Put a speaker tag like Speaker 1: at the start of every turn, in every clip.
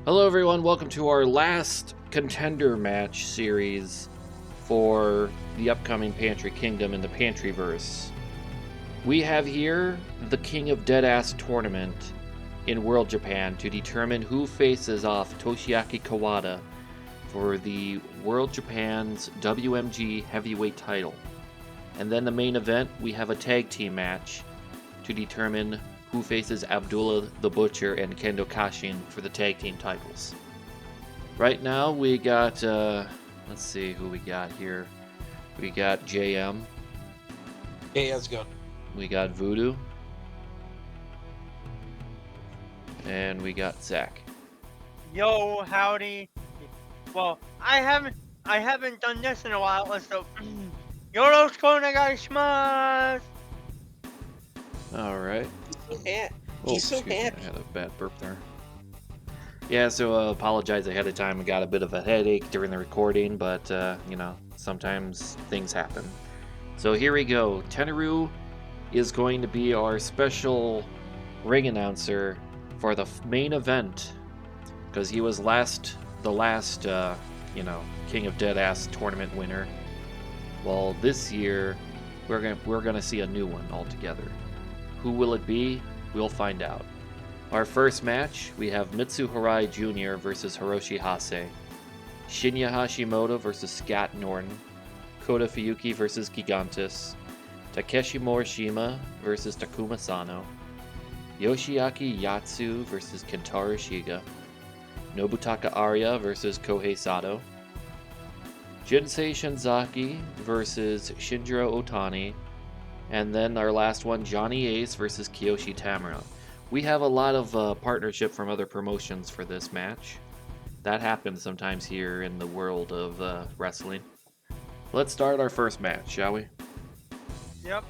Speaker 1: Hello everyone, welcome to our last Contender match series for the upcoming Pantry Kingdom in the Pantryverse. We have here the King of Deadass Tournament in World Japan to determine who faces off Toshiaki Kawada for the World Japan's WMG Heavyweight title. And then the main event, we have a tag team match to determine who faces Abdullah the Butcher and Kendo Kashin for the tag team titles. Right now we got, let's see who we got here. We got JM.
Speaker 2: Hey, how's it going?
Speaker 1: We got Voodoo. And we got Zach.
Speaker 3: Yo, howdy. Well, I haven't done this in a while. So, yoroshiku onegaishimasu.
Speaker 1: All right.
Speaker 2: He's so
Speaker 1: excuse me,
Speaker 2: happy.
Speaker 1: I had a bad burp there. Yeah, so apologize ahead of time. I got a bit of a headache during the recording, but you know, sometimes things happen. So here we go. Tenaru is going to be our special ring announcer for the main event because he was the last you know, King of Deadass Tournament winner. Well, this year we're gonna see a new one altogether. Who will it be? We'll find out. Our first match, we have Mitsu Harai Jr. versus Hiroshi Hase, Shinya Hashimoto versus Scott Norton, Kota Fuyuki versus Gigantus, Takeshi Morishima versus Takuma Sano, Yoshiaki Yatsu versus Kentaro Shiga, Nobutaka Arya versus Kohei Sato, Jinsei Shinzaki versus Shinjiro Otani, and then our last one, Johnny Ace versus Kiyoshi Tamura. We have a lot of partnership from other promotions for this match. That happens sometimes here in the world of wrestling. Let's start our first match, shall we?
Speaker 3: Yep.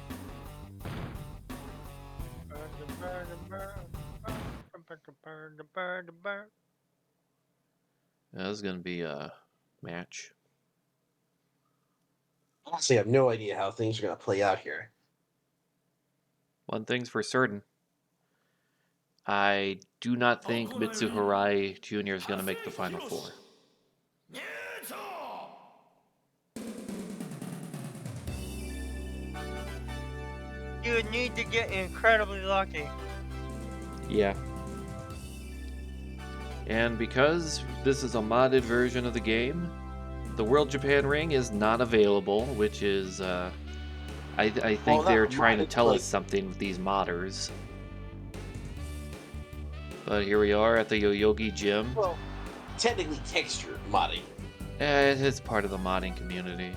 Speaker 1: This is going to be a match.
Speaker 2: Honestly, I have no idea how things are going to play out here.
Speaker 1: One thing's for certain. I do not think Mitsu Harai Jr. is going to make the Final Four.
Speaker 3: You would need to get incredibly lucky.
Speaker 1: Yeah. And because this is a modded version of the game, the World Japan ring is not available, which is, I think they're trying to tell us something with these modders. But here we are at the Yoyogi Gym.
Speaker 2: Well, technically texture modding.
Speaker 1: It's part of the modding community.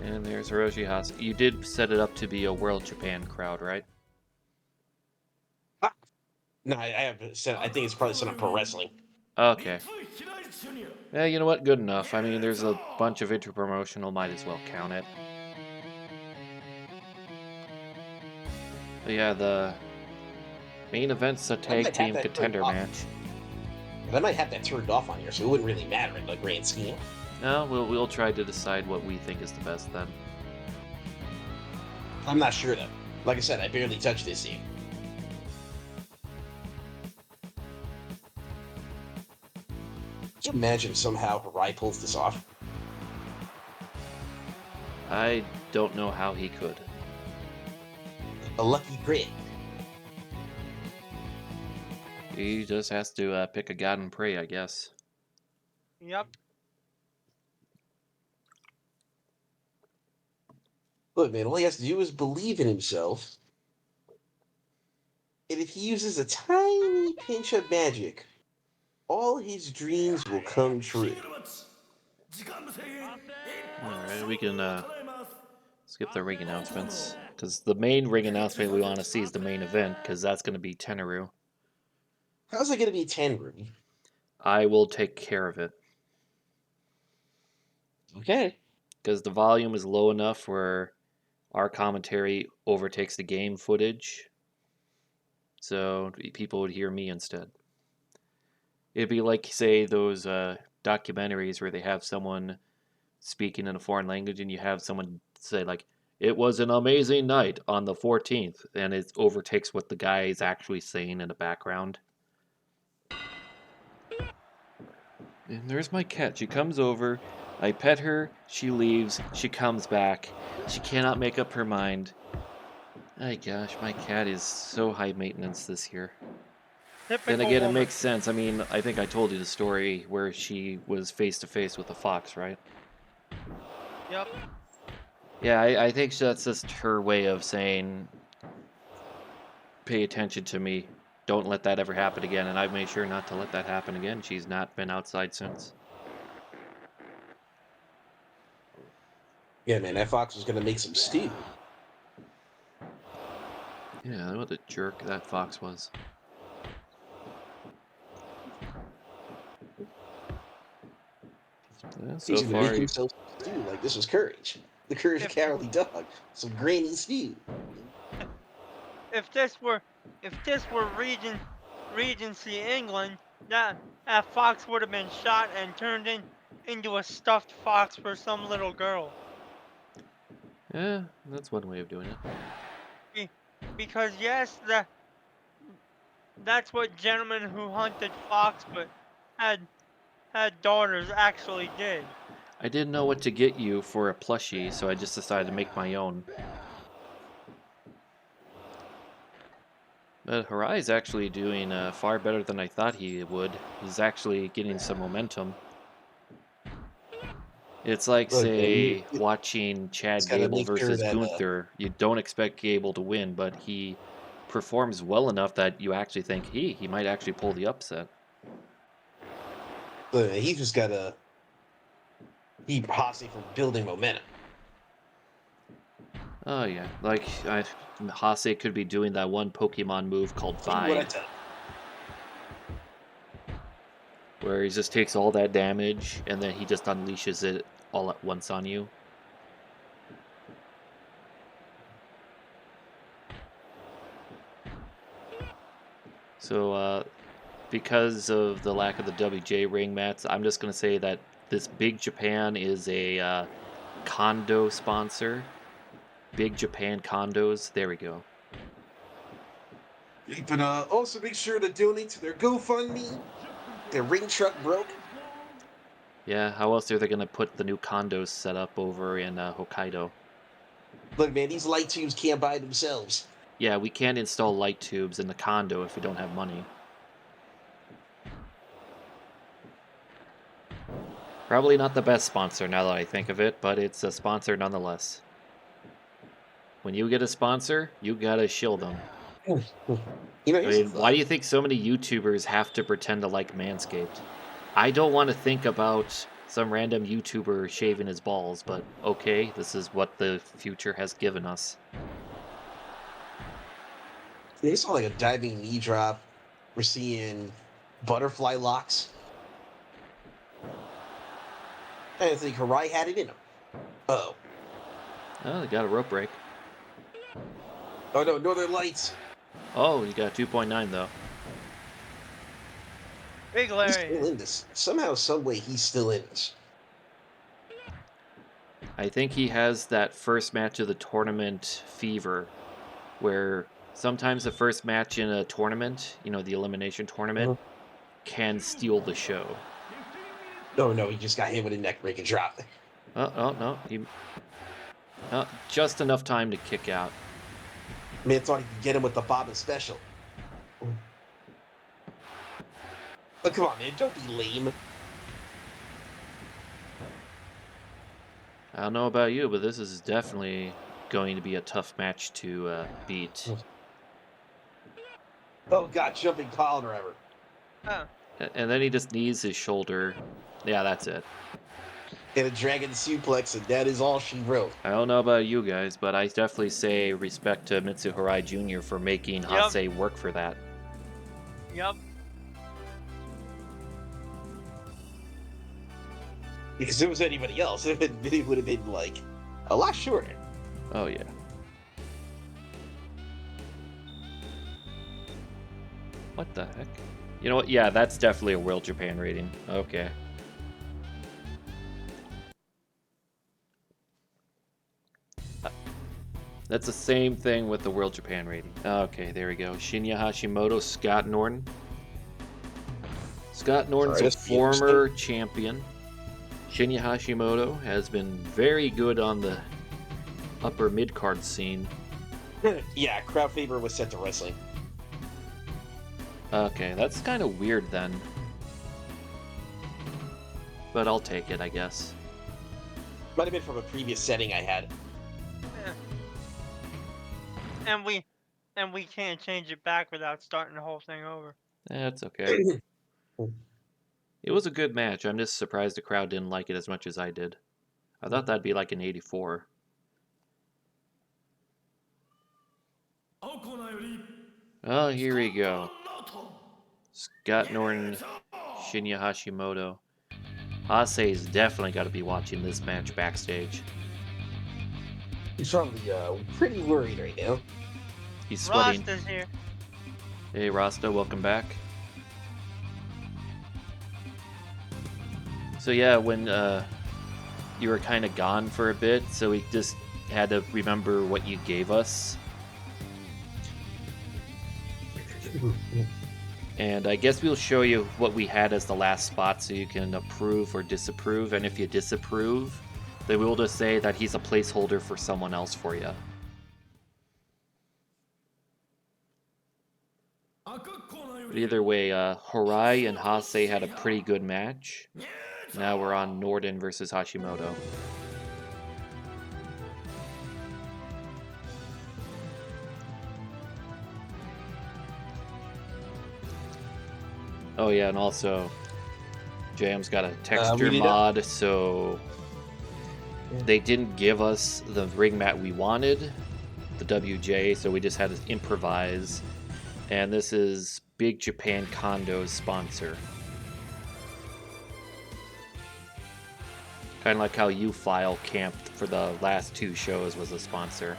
Speaker 1: And there's Hiroshi Hase. You did set it up to be a World Japan crowd, right?
Speaker 2: No, I haven't said. I think it's probably set up for wrestling.
Speaker 1: Okay. Yeah, you know what? Good enough. I mean, there's a bunch of interpromotional. Might as well count it. But yeah, the main event's a tag team contender match.
Speaker 2: I might have that turned off on here, so it wouldn't really matter in the grand scheme.
Speaker 1: No, we'll try to decide what we think is the best then.
Speaker 2: I'm not sure though. Like I said, I barely touched this scene. Could you imagine somehow Harai pulls this off?
Speaker 1: I don't know how he could.
Speaker 2: A lucky crit.
Speaker 1: He just has to pick a god and pray, I guess.
Speaker 3: Yep.
Speaker 2: Look, man, all he has to do is believe in himself. And if he uses a tiny pinch of magic, all his dreams will come true.
Speaker 1: Alright, we can skip the ring announcements. Because the main ring announcement we want to see is the main event, because that's going to be Tenaru.
Speaker 2: How's it going to be 10, Ruby?
Speaker 1: I will take care of it.
Speaker 2: Okay.
Speaker 1: Because the volume is low enough where our commentary overtakes the game footage. So people would hear me instead. It'd be like, say, those documentaries where they have someone speaking in a foreign language and you have someone say, like, It was an amazing night on the 14th, and it overtakes what the guy is actually saying in the background. And there's my cat. She comes over, I pet her, she leaves, she comes back. She cannot make up her mind. My gosh, my cat is so high maintenance this year.
Speaker 3: Typical
Speaker 1: Then again, it
Speaker 3: woman.
Speaker 1: makes sense. I mean, I think I told you the story where she was face to face with a fox, right?
Speaker 3: Yep.
Speaker 1: Yeah, I think that's just her way of saying, pay attention to me. Don't let that ever happen again. And I've made sure not to let that happen again. She's not been outside since.
Speaker 2: Yeah, man, that fox was gonna make some stew.
Speaker 1: Yeah, what a jerk that fox was. Yeah, so
Speaker 2: He's gonna
Speaker 1: far,
Speaker 2: make himself stew. Like, this was courage. The courage of
Speaker 3: If
Speaker 2: cowardly dog. Some grainy stew.
Speaker 3: if this were Regency England, that fox would have been shot and turned into a stuffed fox for some little girl.
Speaker 1: yeah, that's one way of doing it.
Speaker 3: Because yes, that's what gentlemen who hunted fox but had daughters actually did.
Speaker 1: I didn't know what to get you for a plushie, so I just decided to make my own. But Harai is actually doing far better than I thought he would. He's actually getting some momentum. It's like,
Speaker 2: Look, man,
Speaker 1: say,
Speaker 2: you
Speaker 1: watching Chad
Speaker 2: just gotta
Speaker 1: Gable
Speaker 2: make sure
Speaker 1: versus
Speaker 2: that
Speaker 1: Gunther. You don't expect Gable to win, but he performs well enough that you actually think he might actually pull the upset.
Speaker 2: look, man, he just gotta keep Hossie from building momentum.
Speaker 1: Oh yeah, like Hase could be doing that one Pokemon move called
Speaker 2: See what I
Speaker 1: Vibe,
Speaker 2: tell
Speaker 1: where he just takes all that damage and then he just unleashes it all at once on you. So, because of the lack of the WJ ring mats, I'm just going to say that this Big Japan is a condo sponsor. Big Japan condos. There we go.
Speaker 2: you. But also make sure to donate to their GoFundMe. Their ring truck broke.
Speaker 1: Yeah, how else are they going to put the new condos set up over in Hokkaido?
Speaker 2: Look, man, these light tubes can't buy themselves.
Speaker 1: Yeah, we can't install light tubes in the condo if we don't have money. Probably not the best sponsor now that I think of it, but it's a sponsor nonetheless. When you get a sponsor, you gotta shield them.
Speaker 2: You know,
Speaker 1: I
Speaker 2: here's the
Speaker 1: mean, why
Speaker 2: thought.
Speaker 1: do you think so many YouTubers have to pretend to like Manscaped? I don't want to think about some random YouTuber shaving his balls, but okay, this is what the future has given us.
Speaker 2: They saw like a diving knee drop. We're seeing butterfly locks. I didn't think Harai had it in him. Oh.
Speaker 1: Oh, they got a rope break.
Speaker 2: Oh no, Northern Lights.
Speaker 1: Oh, you got 2.9 though.
Speaker 3: Big
Speaker 2: He's still
Speaker 3: Larry.
Speaker 2: in this. Somehow, some way, he's still in this.
Speaker 1: I think he has that first match of the tournament fever, where sometimes the first match in a tournament, the elimination tournament, can steal the show.
Speaker 2: Oh no, he just got hit with a neck breaking drop.
Speaker 1: Oh no, just enough time to kick out.
Speaker 2: Man thought he could get him with the Bobbin special. But come on, man, don't be lame.
Speaker 1: I don't know about you, but this is definitely going to be a tough match to beat.
Speaker 2: Oh god, jumping pile driver.
Speaker 3: Huh.
Speaker 1: And then he just knees his shoulder. Yeah, that's it.
Speaker 2: And a dragon suplex, and that is all she wrote.
Speaker 1: I don't know about you guys, but I definitely say respect to Mitsu Harai Jr. for making
Speaker 3: Yep.
Speaker 1: Hase work for that.
Speaker 3: Yep.
Speaker 2: Because if it was anybody else, it would have been like a lot shorter.
Speaker 1: Oh yeah. What the heck? You know what? Yeah, that's definitely a World Japan rating. Okay. That's the same thing with the World Japan rating. Okay, there we go. Shinya Hashimoto, Scott Norton. Scott Norton's
Speaker 2: Alright,
Speaker 1: a
Speaker 2: this will be
Speaker 1: former champion. Shinya Hashimoto has been very good on the upper mid-card scene.
Speaker 2: Yeah, crowd favor was set to wrestling.
Speaker 1: Okay, that's kind of weird then. But I'll take it, I guess.
Speaker 2: Might have been from a previous setting I had.
Speaker 3: And we can't change it back without starting the whole thing over.
Speaker 1: That's okay. It was a good match. I'm just surprised the crowd didn't like it as much as I did. I thought that'd be like an 84. Oh, here we go. Scott Norton, Shinya Hashimoto. Hase's definitely got to be watching this match backstage.
Speaker 2: He's probably pretty worried right now.
Speaker 1: He's sweating.
Speaker 3: Rasta's here.
Speaker 1: Hey, Rasta, welcome back. So yeah, when you were kind of gone for a bit, so we just had to remember what you gave us. And I guess we'll show you what we had as the last spot so you can approve or disapprove. And if you disapprove, then we'll just say that he's a placeholder for someone else for you. But either way, Horai and Hase had a pretty good match. Now we're on Norden versus Hashimoto. Oh yeah, and also Jam's got a texture mod, so they didn't give us the ring mat we wanted, the WJ, so we just had to improvise. And this is Big Japan Kondo's sponsor. Kind of like how U-File camped for the last two shows was a sponsor.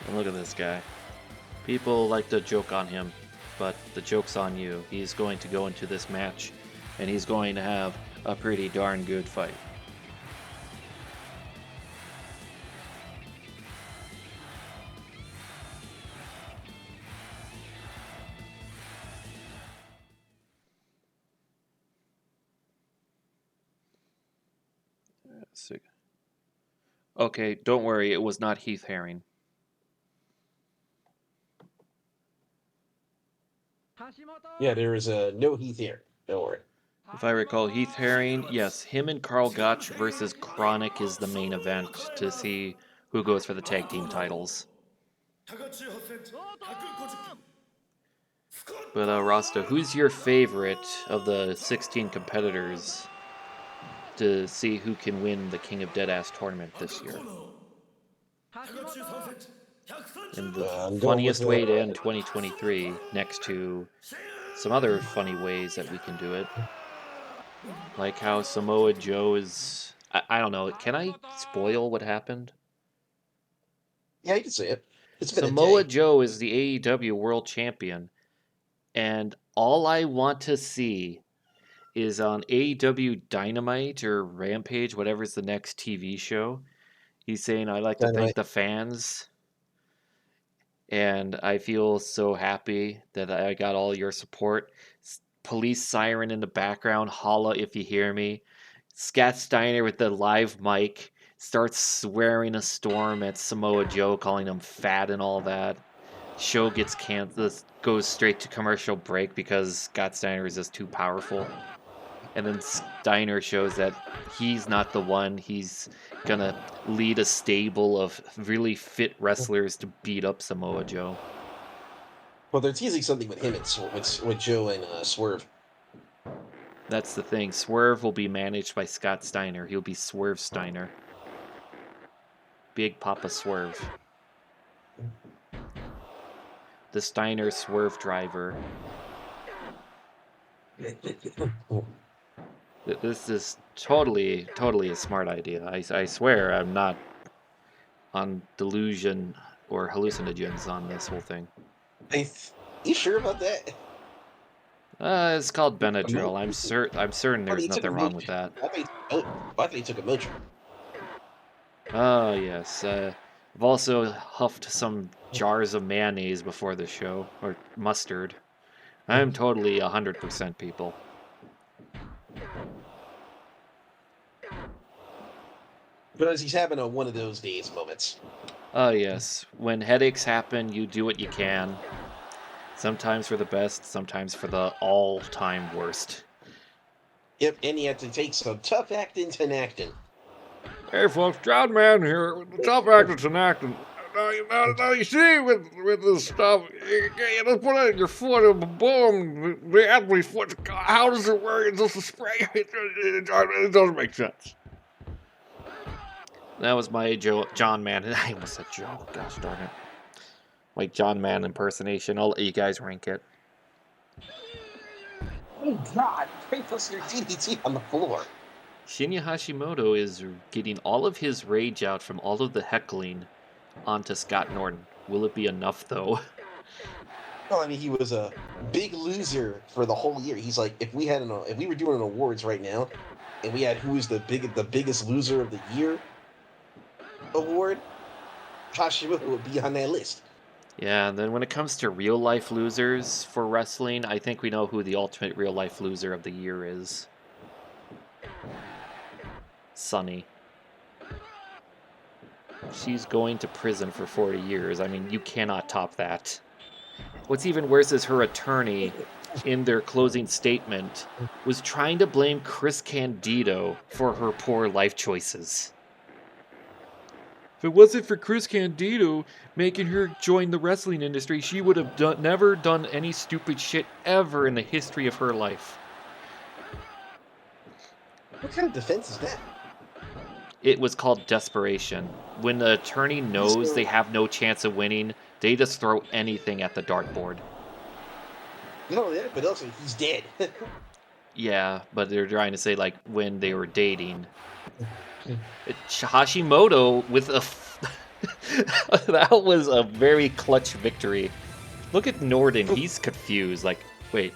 Speaker 1: And look at this guy. People like to joke on him, but the joke's on you. He's going to go into this match, and he's going to have a pretty darn good fight. Okay, don't worry, it was not Heath Herring.
Speaker 2: Yeah, there is no Heath here. Don't worry.
Speaker 1: If I recall, Heath Herring, yes, him and Karl Gotch versus Chronic is the main event to see who goes for the tag team titles. But Rasta, who's your favorite of the 16 competitors to see who can win the King of Deadass Tournament this year? And the funniest way to end 2023, next to some other funny ways that we can do it. Like how Samoa Joe is... I don't know, can I spoil what happened?
Speaker 2: Yeah, you can say it. It's been
Speaker 1: Samoa
Speaker 2: a day.
Speaker 1: Joe is the AEW World Champion, and all I want to see is on AEW Dynamite or Rampage, whatever's the next TV show. He's saying, I'd like to thank the fans, and I feel so happy that I got all your support. Police siren in the background, holla if you hear me. Scott Steiner with the live mic starts swearing a storm at Samoa Joe, calling him fat and all that. Show gets canceled, goes straight to commercial break because Scott Steiner is just too powerful. And then Steiner shows that he's not the one. He's gonna lead a stable of really fit wrestlers to beat up Samoa Joe.
Speaker 2: Well, they're teasing something with him and with Joe and Swerve.
Speaker 1: That's the thing. Swerve will be managed by Scott Steiner. He'll be Swerve Steiner. Big Papa Swerve. The Steiner Swerve driver. This is totally a smart idea. I swear I'm not on delusion or hallucinogens on this whole thing.
Speaker 2: You sure about that?
Speaker 1: It's called
Speaker 2: A
Speaker 1: Benadryl.
Speaker 2: Motrin?
Speaker 1: I'm certain
Speaker 2: Oh,
Speaker 1: there's
Speaker 2: he took a
Speaker 1: nothing wrong with
Speaker 2: Motrin.
Speaker 1: that.
Speaker 2: I thought he took a Motrin.
Speaker 1: Oh, yes. I've also huffed some jars of mayonnaise before the show, or mustard. I'm totally 100% people.
Speaker 2: Because he's having one of those days moments.
Speaker 1: Oh, yes. When headaches happen, you do what you can. Sometimes for the best, sometimes for the all-time worst.
Speaker 2: Yep, and he had to take some tough acting and acting.
Speaker 1: Hey, folks, John Madden here with the tough acting and acting. Now you see, with this stuff, you just put it in your foot and boom, the athlete's foot. How does it work? It's just a spray. It doesn't make sense. That was my John Madden. I almost said Joe. Gosh darn it. My John Madden impersonation. I'll let you guys rank it.
Speaker 2: Oh God! Right plus your DDT on the floor.
Speaker 1: Shinya Hashimoto is getting all of his rage out from all of the heckling onto Scott Norton. Will it be enough, though?
Speaker 2: Well, I mean, he was a big loser for the whole year. He's like, if we were doing an awards right now, and we had who is the biggest loser of the year award, Hashimoto would be on that list.
Speaker 1: Yeah, and then when it comes to real-life losers for wrestling, I think we know who the ultimate real-life loser of the year is. Sunny. She's going to prison for 40 years. I mean, you cannot top that. What's even worse is her attorney, in their closing statement, was trying to blame Chris Candido for her poor life choices. If it wasn't for Chris Candido making her join the wrestling industry, she would have never done any stupid shit ever in the history of her life.
Speaker 2: What kind of defense is that?
Speaker 1: It was called desperation. When the attorney knows they have no chance of winning, they just throw anything at the dartboard.
Speaker 2: No, yeah, but also he's dead.
Speaker 1: Yeah, but they're trying to say, like, when they were dating. Hashimoto with a... That was a very clutch victory. Look at Norden. He's confused. Like, wait.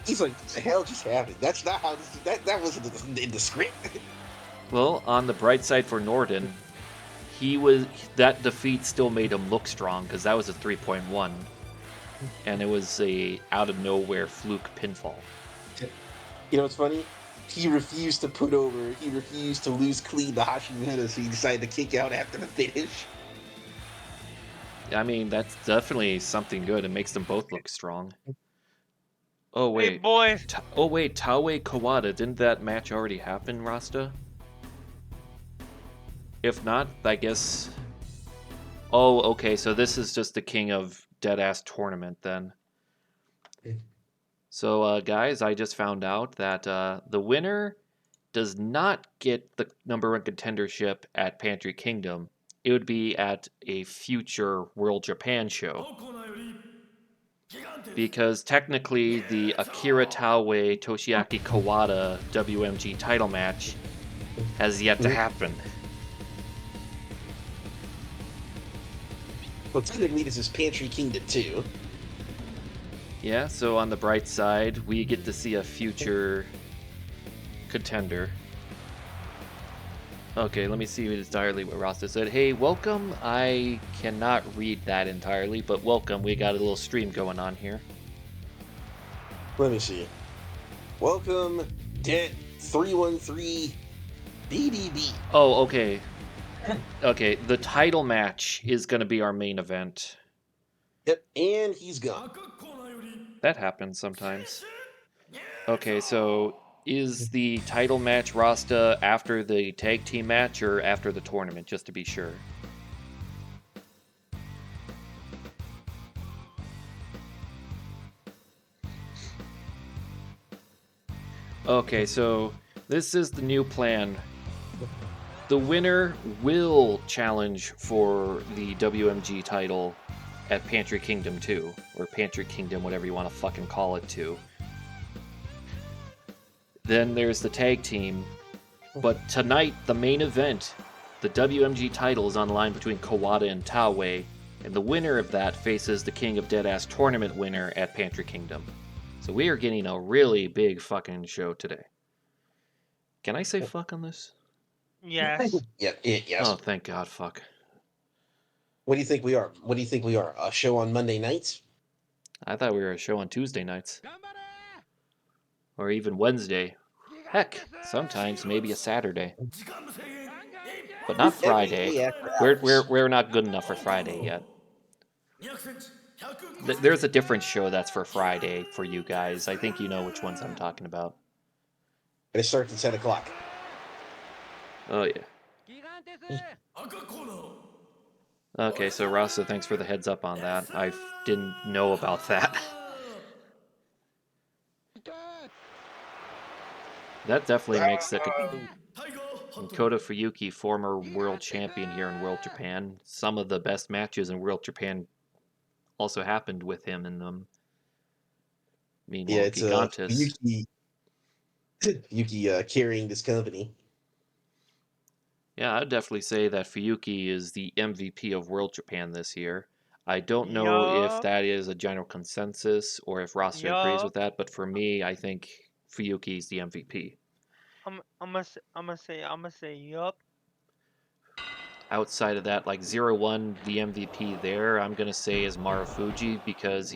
Speaker 2: He's like, what the hell just happened? That's not how that wasn't in the script.
Speaker 1: Well, on the bright side for Norden, that defeat still made him look strong, because that was a 3.1. And it was a out-of-nowhere fluke pinfall.
Speaker 2: You know what's funny? He refused to lose clean to Hashimoto, so he decided to kick out after the finish.
Speaker 1: I mean, that's definitely something good. It makes them both look strong. Oh, wait.
Speaker 3: Hey, boys.
Speaker 1: Taue Kawada. Didn't that match already happen, Rasta? If not, I guess... Oh, okay, so this is just the King of Deadass Tournament, then. So, guys, I just found out that the winner does not get the #1 contendership at Pantry Kingdom. It would be at a future World Japan show. Because technically, the Akira Taue Toshiaki Kawada WMG title match has yet to happen.
Speaker 2: Well, technically, this is Pantry Kingdom 2.
Speaker 1: Yeah, so on the bright side, we get to see a future contender. Okay, let me see entirely what Rasta said. Hey, welcome. I cannot read that entirely, but welcome. We got a little stream going on here.
Speaker 2: Let me see. Welcome, Det313 BDB.
Speaker 1: Oh, okay. Okay, the title match is going to be our main event.
Speaker 2: Yep, and he's gone.
Speaker 1: That happens sometimes. Okay, so is the title match Rasta after the tag team match or after the tournament, just to be sure? Okay, so this is the new plan. The winner will challenge for the WMG title at Pantry Kingdom 2, or Pantry Kingdom, whatever you want to fucking call it to. Then there's the tag team. But tonight, the main event, the WMG title is on the line between Kawada and Taue. And the winner of that faces the King of Deadass Tournament winner at Pantry Kingdom. So we are getting a really big fucking show today. Can I say fuck on this?
Speaker 3: Yes.
Speaker 2: Yeah, yes.
Speaker 1: Oh, thank God, fuck.
Speaker 2: What do you think we are? What do you think we are? A show on Monday nights?
Speaker 1: I thought we were a show on Tuesday nights. Or even Wednesday. Heck, sometimes maybe a Saturday. But not Friday.
Speaker 2: Everything after hours.
Speaker 1: We're not good enough for Friday yet. There's a different show that's for Friday for you guys. I think you know which ones I'm talking about.
Speaker 2: And it starts at 10 o'clock.
Speaker 1: Oh, yeah. Okay, so Rasa, thanks for the heads up on that. I didn't know about that. That definitely makes the Kota Fuyuki, former world champion here in World Japan. Some of the best matches in World Japan also happened with him in them.
Speaker 2: Yeah,
Speaker 1: Meanwhile,
Speaker 2: it's
Speaker 1: Gigantus.
Speaker 2: Yuki carrying this company.
Speaker 1: Yeah, I'd definitely say that Fuyuki is the MVP of World Japan this year. I don't know if
Speaker 3: Yup.
Speaker 1: that is a general consensus or if Rasta agrees with
Speaker 3: Yup.
Speaker 1: that, but for me, I think Fuyuki is the MVP.
Speaker 3: I'm gonna say yup.
Speaker 1: Outside of that, like 0-1, the MVP there, I'm going to say is Marufuji because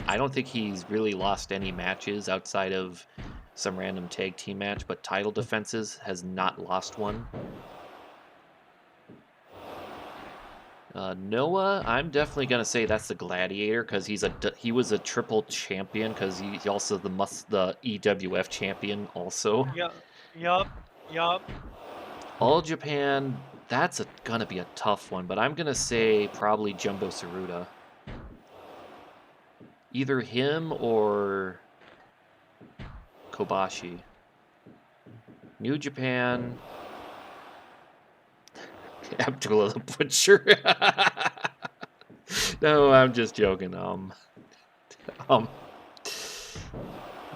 Speaker 1: I don't think he's really lost any matches outside of some random tag team match, but title defenses has not lost one. Noah, I'm definitely gonna say that's the Gladiator because he was a triple champion because he's also the EWF champion also.
Speaker 3: Yup. Yup. Yup.
Speaker 1: All Japan, that's gonna be a tough one, but I'm gonna say probably Jumbo Tsuruta. Either him or Kobashi. New Japan, Abdullah the Butcher. No, I'm just joking. I'd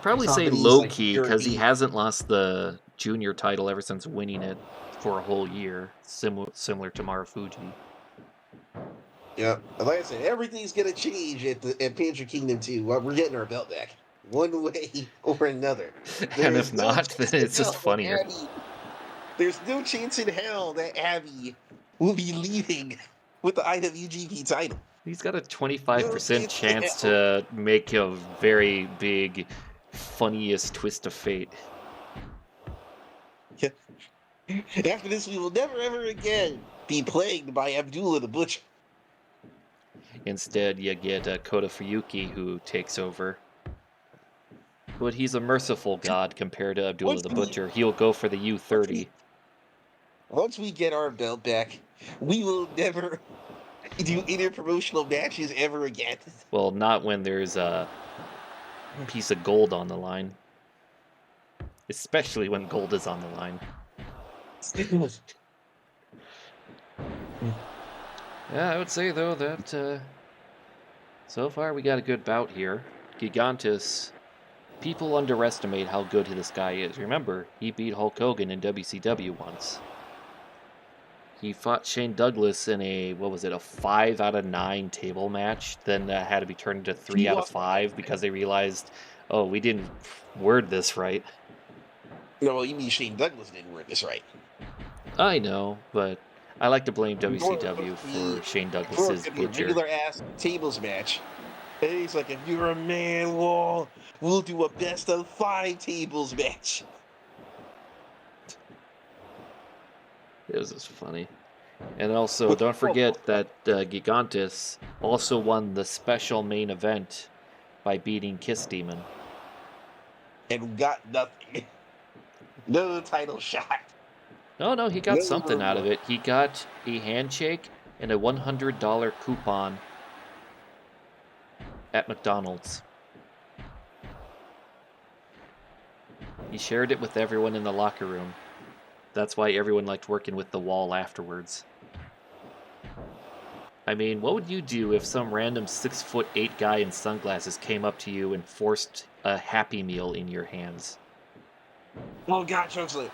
Speaker 1: probably say
Speaker 2: Companies
Speaker 1: low
Speaker 2: like
Speaker 1: key because he
Speaker 2: European.
Speaker 1: hasn't lost the junior title ever since winning it for a whole year, similar to Marufuji.
Speaker 2: Yeah, like I said, everything's gonna change at Pantry Kingdom 2. We're getting our belt back, one way or another. There
Speaker 1: And if
Speaker 2: is no
Speaker 1: not, then
Speaker 2: chance in
Speaker 1: it's just
Speaker 2: hell that
Speaker 1: funnier.
Speaker 2: Abby. There's no chance in hell that Abby will be leaving with the IWGP title.
Speaker 1: He's got a
Speaker 2: No
Speaker 1: 25%
Speaker 2: chance in
Speaker 1: chance
Speaker 2: hell.
Speaker 1: to make a very big, funniest twist of fate.
Speaker 2: After this, we will never ever again be plagued by Abdullah the Butcher.
Speaker 1: Instead, you get Kota Fuyuki who takes over. But he's a merciful god compared to Abdullah
Speaker 2: Once
Speaker 1: the
Speaker 2: we,
Speaker 1: Butcher. He'll go for the
Speaker 2: once we,
Speaker 1: U30.
Speaker 2: once we get our belt back, we will never do interpromotional matches ever again.
Speaker 1: Well, not when there's a piece of gold on the line. Especially when gold is on the line. Yeah, I would say, though, that so far we got a good bout here. Gigantus, people underestimate how good this guy is. Remember, he beat Hulk Hogan in WCW once. He fought Shane Douglas in a 5 out of 9 table match. Then that had to be turned into 3 out of 5 because they realized, oh, we didn't word this right.
Speaker 2: No, well, you mean Shane Douglas didn't word this right.
Speaker 1: I know, but I like to blame WCW for Shane Douglas's
Speaker 2: It be a
Speaker 1: butcher.
Speaker 2: regular ass tables match. And he's like, if you're a man, we'll do a best of 5 tables match.
Speaker 1: It was just funny. And also, don't forget that Gigantus also won the special main event by beating Kiss Demon.
Speaker 2: And got nothing. No title shot.
Speaker 1: No, he got
Speaker 2: No
Speaker 1: something out of
Speaker 2: reward.
Speaker 1: it. He got a handshake and a $100 coupon at McDonald's. He shared it with everyone in the locker room. That's why everyone liked working with the Wall afterwards. I mean, what would you do if some random 6'8" guy in sunglasses came up to you and forced a Happy Meal in your hands?
Speaker 2: Oh, God, Chokeslam.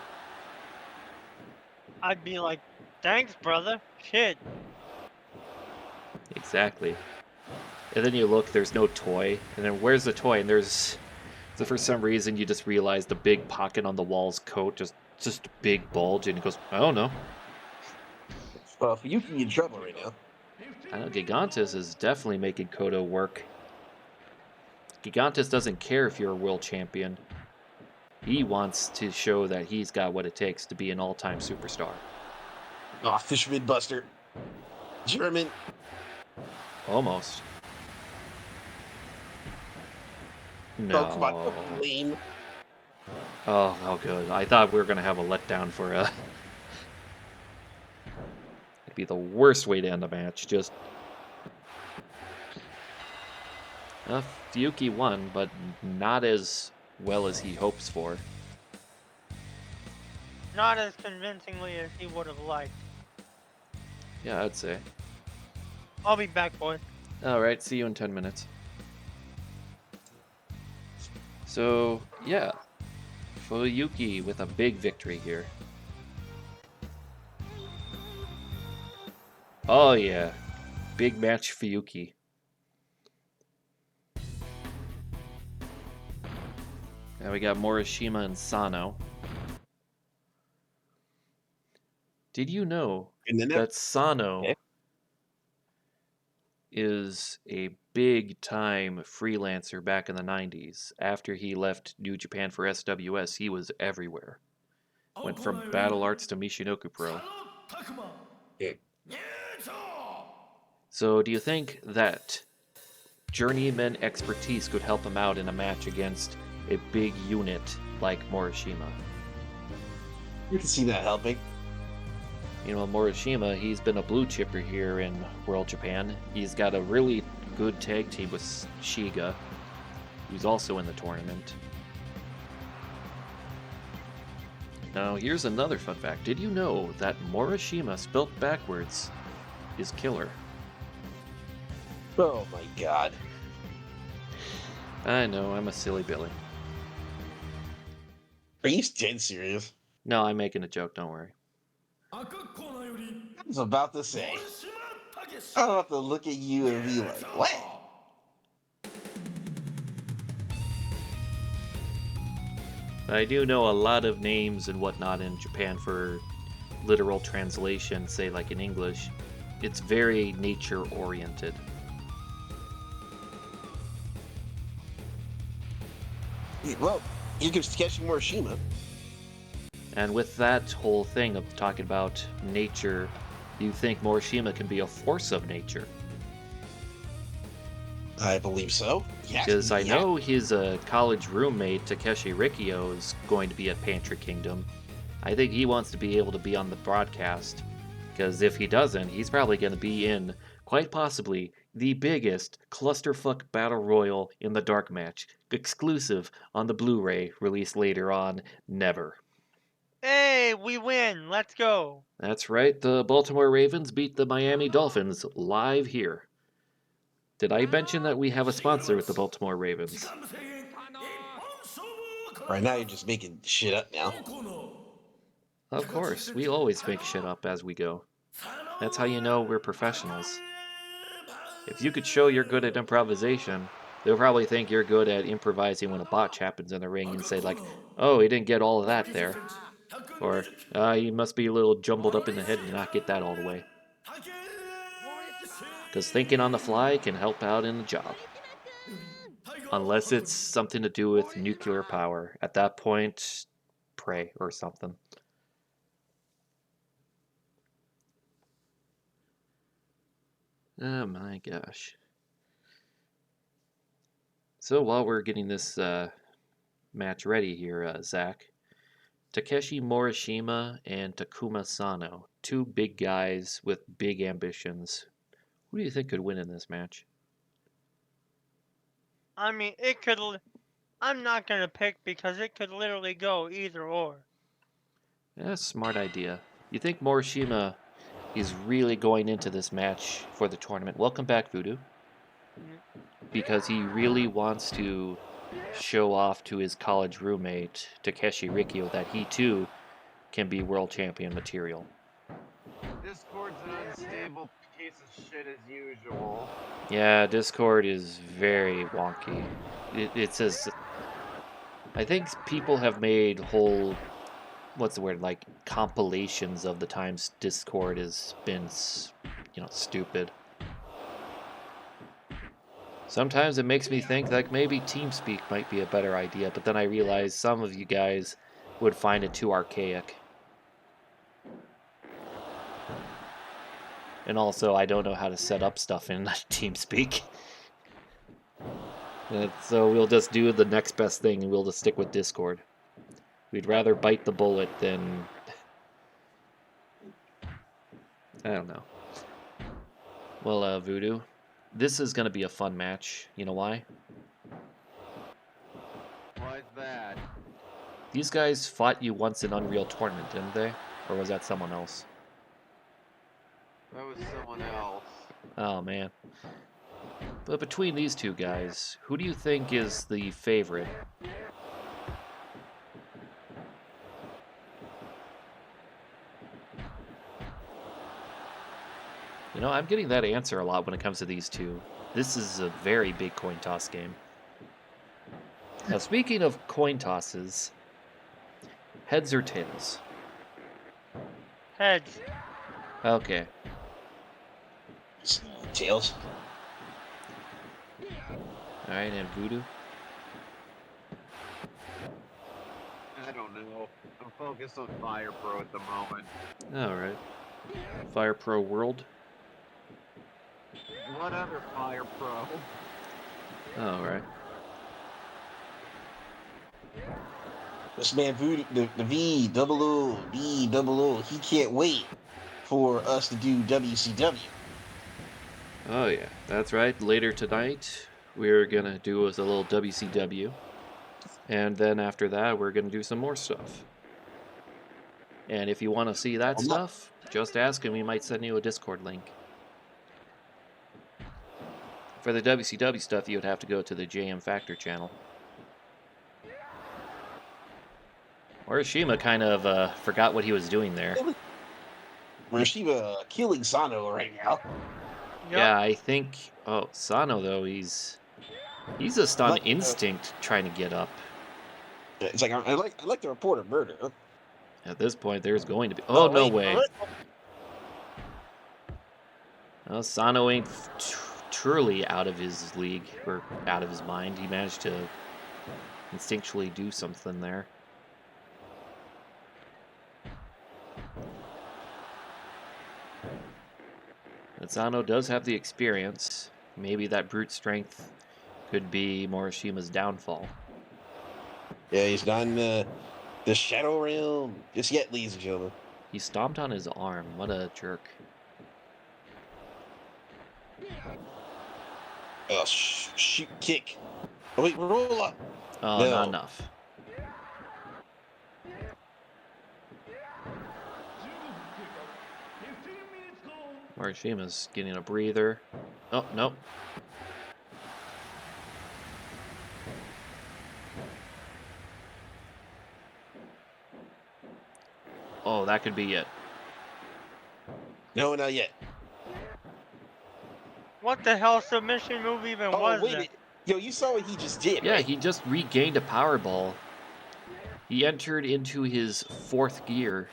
Speaker 3: I'd be like, thanks, brother. Shit.
Speaker 1: Exactly. And then you look, there's no toy. And then where's the toy? And there's... So for some reason, you just realize the big pocket on the wall's coat, just a big bulge, and he goes, I don't know.
Speaker 2: Well, Fuyuki in trouble right now.
Speaker 1: I know Gigantus is definitely making Kodo work. Gigantus doesn't care if you're a world champion. He wants to show that he's got what it takes to be an all-time superstar.
Speaker 2: Oh, Fisherman Buster. German.
Speaker 1: Almost.
Speaker 2: Oh, come on.
Speaker 1: No.
Speaker 2: Lame.
Speaker 1: Oh, good. I thought we were going to have a letdown for a... It'd be the worst way to end the match. Just... Fuyuki won, but not as well as he hopes for.
Speaker 3: Not as convincingly as he would have liked.
Speaker 1: Yeah, I'd say.
Speaker 3: I'll be back, boys.
Speaker 1: Alright, see you in 10 minutes. So, yeah. Fuyuki with a big victory here. Oh yeah. Big match Fuyuki. Now we got Morishima and Sano. Did you know that Sano is a big-time freelancer back in the 90s? After he left New Japan for SWS, he was everywhere. Went from Battle Arts to Michinoku Pro. So do you think that journeyman expertise could help him out in a match against a big unit like Morishima?
Speaker 2: You can see that helping.
Speaker 1: You know, Morishima, he's been a blue chipper here in World Japan. He's got a really good tag team with Shiga, who's also in the tournament. Now, here's another fun fact. Did you know that Morishima, spelt backwards, is killer?
Speaker 2: Oh my god.
Speaker 1: I know, I'm a silly Billy.
Speaker 2: Are you dead serious?
Speaker 1: No, I'm making a joke, don't worry.
Speaker 2: I was about to say. I don't have to look at you and be like, what?
Speaker 1: I do know a lot of names and whatnot in Japan for literal translation, say like in English. It's very nature-oriented.
Speaker 2: Well, here comes Takeshi Morishima.
Speaker 1: And with that whole thing of talking about nature, you think Morishima can be a force of nature?
Speaker 2: I believe so. Yeah.
Speaker 1: Because I know his college roommate, Takeshi Rikio, is going to be at Pantry Kingdom. I think he wants to be able to be on the broadcast. Because if he doesn't, he's probably going to be in, quite possibly, the biggest clusterfuck battle royal in the dark match, exclusive on the Blu-ray, released later on, never.
Speaker 3: Hey, we win. Let's go.
Speaker 1: That's right, the Baltimore Ravens beat the Miami Dolphins live here. Did I mention that we have a sponsor with the Baltimore Ravens?
Speaker 2: Right now you're just making shit up now.
Speaker 1: Of course, we always make shit up as we go. That's how you know we're professionals. If you could show you're good at improvisation, they'll probably think you're good at improvising when a botch happens in the ring and say like, oh, he didn't get all of that there. Or, he must be a little jumbled up in the head and not get that all the way. Because thinking on the fly can help out in the job. Unless it's something to do with nuclear power. At that point, pray or something. Oh my gosh. So while we're getting this match ready here, Zach, Takeshi Morishima and Takuma Sano, two big guys with big ambitions. Who do you think could win in this match?
Speaker 3: I mean, it could. I'm not gonna pick because it could literally go either or.
Speaker 1: Yeah, smart idea. You think Morishima is really going into this match for the tournament? Welcome back, Voodoo. Because he really wants to show off to his college roommate, Takeshi Rikio, that he too can be world champion material.
Speaker 4: Discord's an unstable piece of shit as usual.
Speaker 1: Yeah, Discord is very wonky. It says, I think people have made whole, what's the word, like compilations of the times Discord has been, stupid. Sometimes it makes me think like maybe TeamSpeak might be a better idea, but then I realize some of you guys would find it too archaic. And also, I don't know how to set up stuff in TeamSpeak. So we'll just do the next best thing and we'll just stick with Discord. We'd rather bite the bullet than... I don't know. Well, Voodoo, this is going to be a fun match. You know why?
Speaker 4: Why's that?
Speaker 1: These guys fought you once in Unreal Tournament, didn't they? Or was that someone else?
Speaker 4: That was someone else.
Speaker 1: Oh, man. But between these two guys, who do you think is the favorite? You know, I'm getting that answer a lot when it comes to these two. This is a very big coin toss game. Now, speaking of coin tosses, heads or tails?
Speaker 3: Heads.
Speaker 1: Okay.
Speaker 2: Tails.
Speaker 1: Alright, and Voodoo?
Speaker 4: I don't know. I'm focused on Fire Pro at the moment.
Speaker 1: Alright. Fire Pro World?
Speaker 4: What other Fire Pro?
Speaker 1: Alright.
Speaker 2: This man Voodoo, the V double O, he can't wait for us to do WCW.
Speaker 1: Oh yeah, that's right. Later tonight, we're gonna do us a little WCW. And then after that, we're gonna do some more stuff. And if you want to see that stuff, just ask and we might send you a Discord link. For the WCW stuff, you would have to go to the JM Factor channel. Morishima kind of forgot what he was doing there.
Speaker 2: Morishima killing Sano right now.
Speaker 3: Yep.
Speaker 1: Yeah, I think... Oh, Sano, though, he's just on instinct trying to get up.
Speaker 2: It's like I like to report a murder. Huh?
Speaker 1: At this point, there's going to be... Oh, no way. Well, Sano ain't truly out of his league, or out of his mind. He managed to instinctually do something there. But Sano does have the experience. Maybe that brute strength could be Morishima's downfall.
Speaker 2: Yeah, he's not in the Shadow Realm just yet, ladies and gentlemen.
Speaker 1: He stomped on his arm. What a jerk.
Speaker 2: Oh, shoot, kick. Oh, wait, roll up.
Speaker 1: Oh,
Speaker 2: No.
Speaker 1: not enough. Morishima's getting a breather. Oh, no. Oh, that could be it.
Speaker 2: No, not yet.
Speaker 3: What the hell submission move even was
Speaker 2: wait a
Speaker 3: that?
Speaker 2: minute. Yo, you saw what he just did,
Speaker 1: Yeah,
Speaker 2: right?
Speaker 1: he just regained a Powerball. He entered into his fourth gear.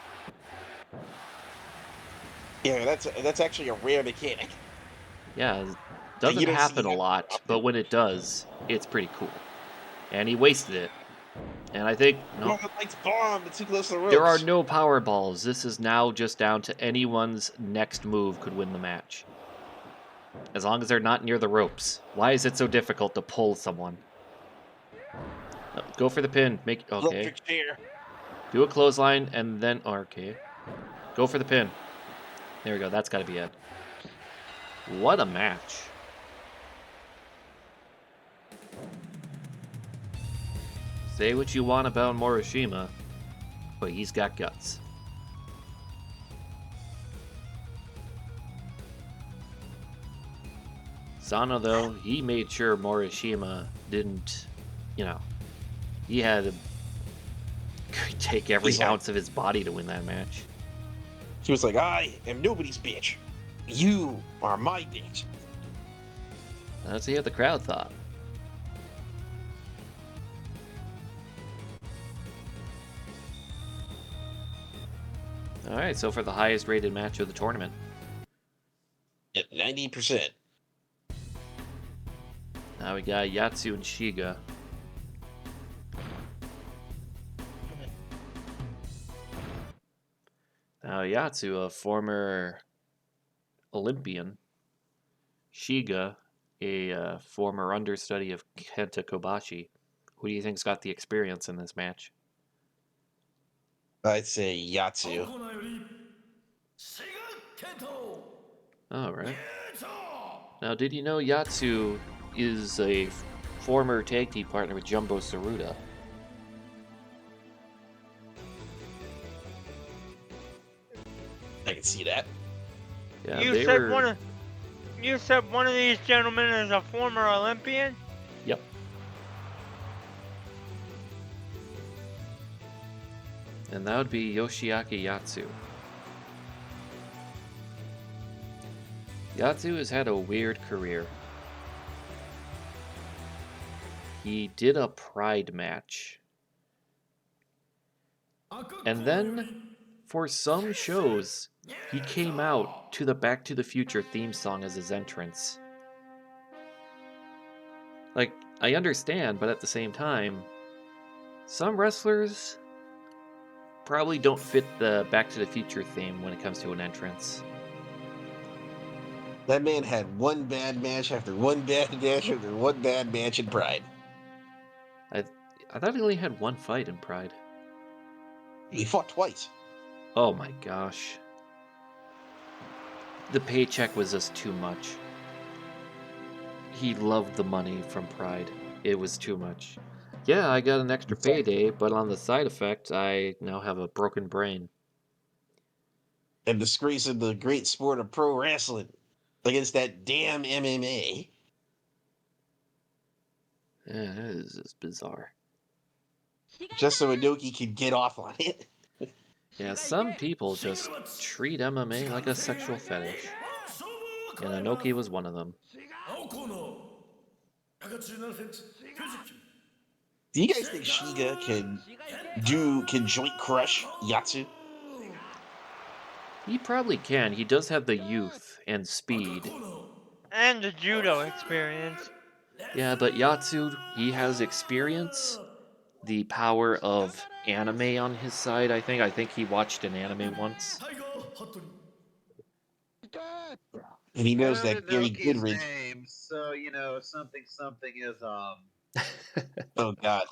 Speaker 2: Yeah, that's actually a rare mechanic.
Speaker 1: Yeah, it doesn't
Speaker 2: you don't see
Speaker 1: happen a
Speaker 2: that
Speaker 1: lot,
Speaker 2: often.
Speaker 1: but when it does, it's pretty cool. And he wasted it. And I think, no,
Speaker 2: Northern Lights bomb, it's too close to the ropes.
Speaker 1: there are no Powerballs. This is now just down to anyone's next move could win the match. As long as they're not near the ropes. Why is it so difficult to pull someone? No, go for the pin. Make okay.
Speaker 2: Electric chair.
Speaker 1: Do a clothesline and then okay. Go for the pin. There we go. That's got to be it. What a match. Say what you want about Morishima, but he's got guts. Sano, though, he made sure Morishima didn't, he had to take every ounce of his body to win that match.
Speaker 2: She was like, I am nobody's bitch. You are my bitch.
Speaker 1: Let's see what the crowd thought. All right, so for the highest rated match of the tournament.
Speaker 2: At 90%.
Speaker 1: Now we got Yatsu and Shiga. Now Yatsu, a former Olympian. Shiga, a former understudy of Kenta Kobashi. Who do you think's got the experience in this match?
Speaker 2: I'd say Yatsu.
Speaker 1: All right. Now, did you know Yatsu is a former tag team partner with Jumbo Tsuruta?
Speaker 2: I can see that.
Speaker 1: Yeah,
Speaker 3: You
Speaker 1: they
Speaker 3: said
Speaker 1: were...
Speaker 3: you said one of these gentlemen is a former Olympian?
Speaker 1: Yep. And that would be Yoshiaki Yatsu. Yatsu has had a weird career. He did a Pride match. And then, for some shows, he came out to the Back to the Future theme song as his entrance. Like, I understand, but at the same time, some wrestlers probably don't fit the Back to the Future theme when it comes to an entrance.
Speaker 2: That man had one bad match after one bad match after one bad match in Pride.
Speaker 1: I thought he only had one fight in Pride.
Speaker 2: He fought twice.
Speaker 1: Oh my gosh. The paycheck was just too much. He loved the money from Pride. It was too much. Yeah, I got an extra payday, but on the side effect, I now have a broken brain.
Speaker 2: And disgracing the great sport of pro wrestling against that damn MMA.
Speaker 1: Yeah, that is just bizarre.
Speaker 2: Just so Inoki could get off on it.
Speaker 1: Yeah, some people just treat MMA like a sexual fetish. And Inoki was one of them.
Speaker 2: Do you guys think Shiga can joint crush Yatsu?
Speaker 1: He probably can. He does have the youth and speed.
Speaker 3: And the judo experience.
Speaker 1: Yeah, but Yatsu, he has experience, the power of anime on his side, I think. I think he watched an anime once.
Speaker 2: And he knows
Speaker 4: And
Speaker 2: that Gary
Speaker 4: Inoki's
Speaker 2: Goodridge.
Speaker 4: name, so something is
Speaker 2: Oh God.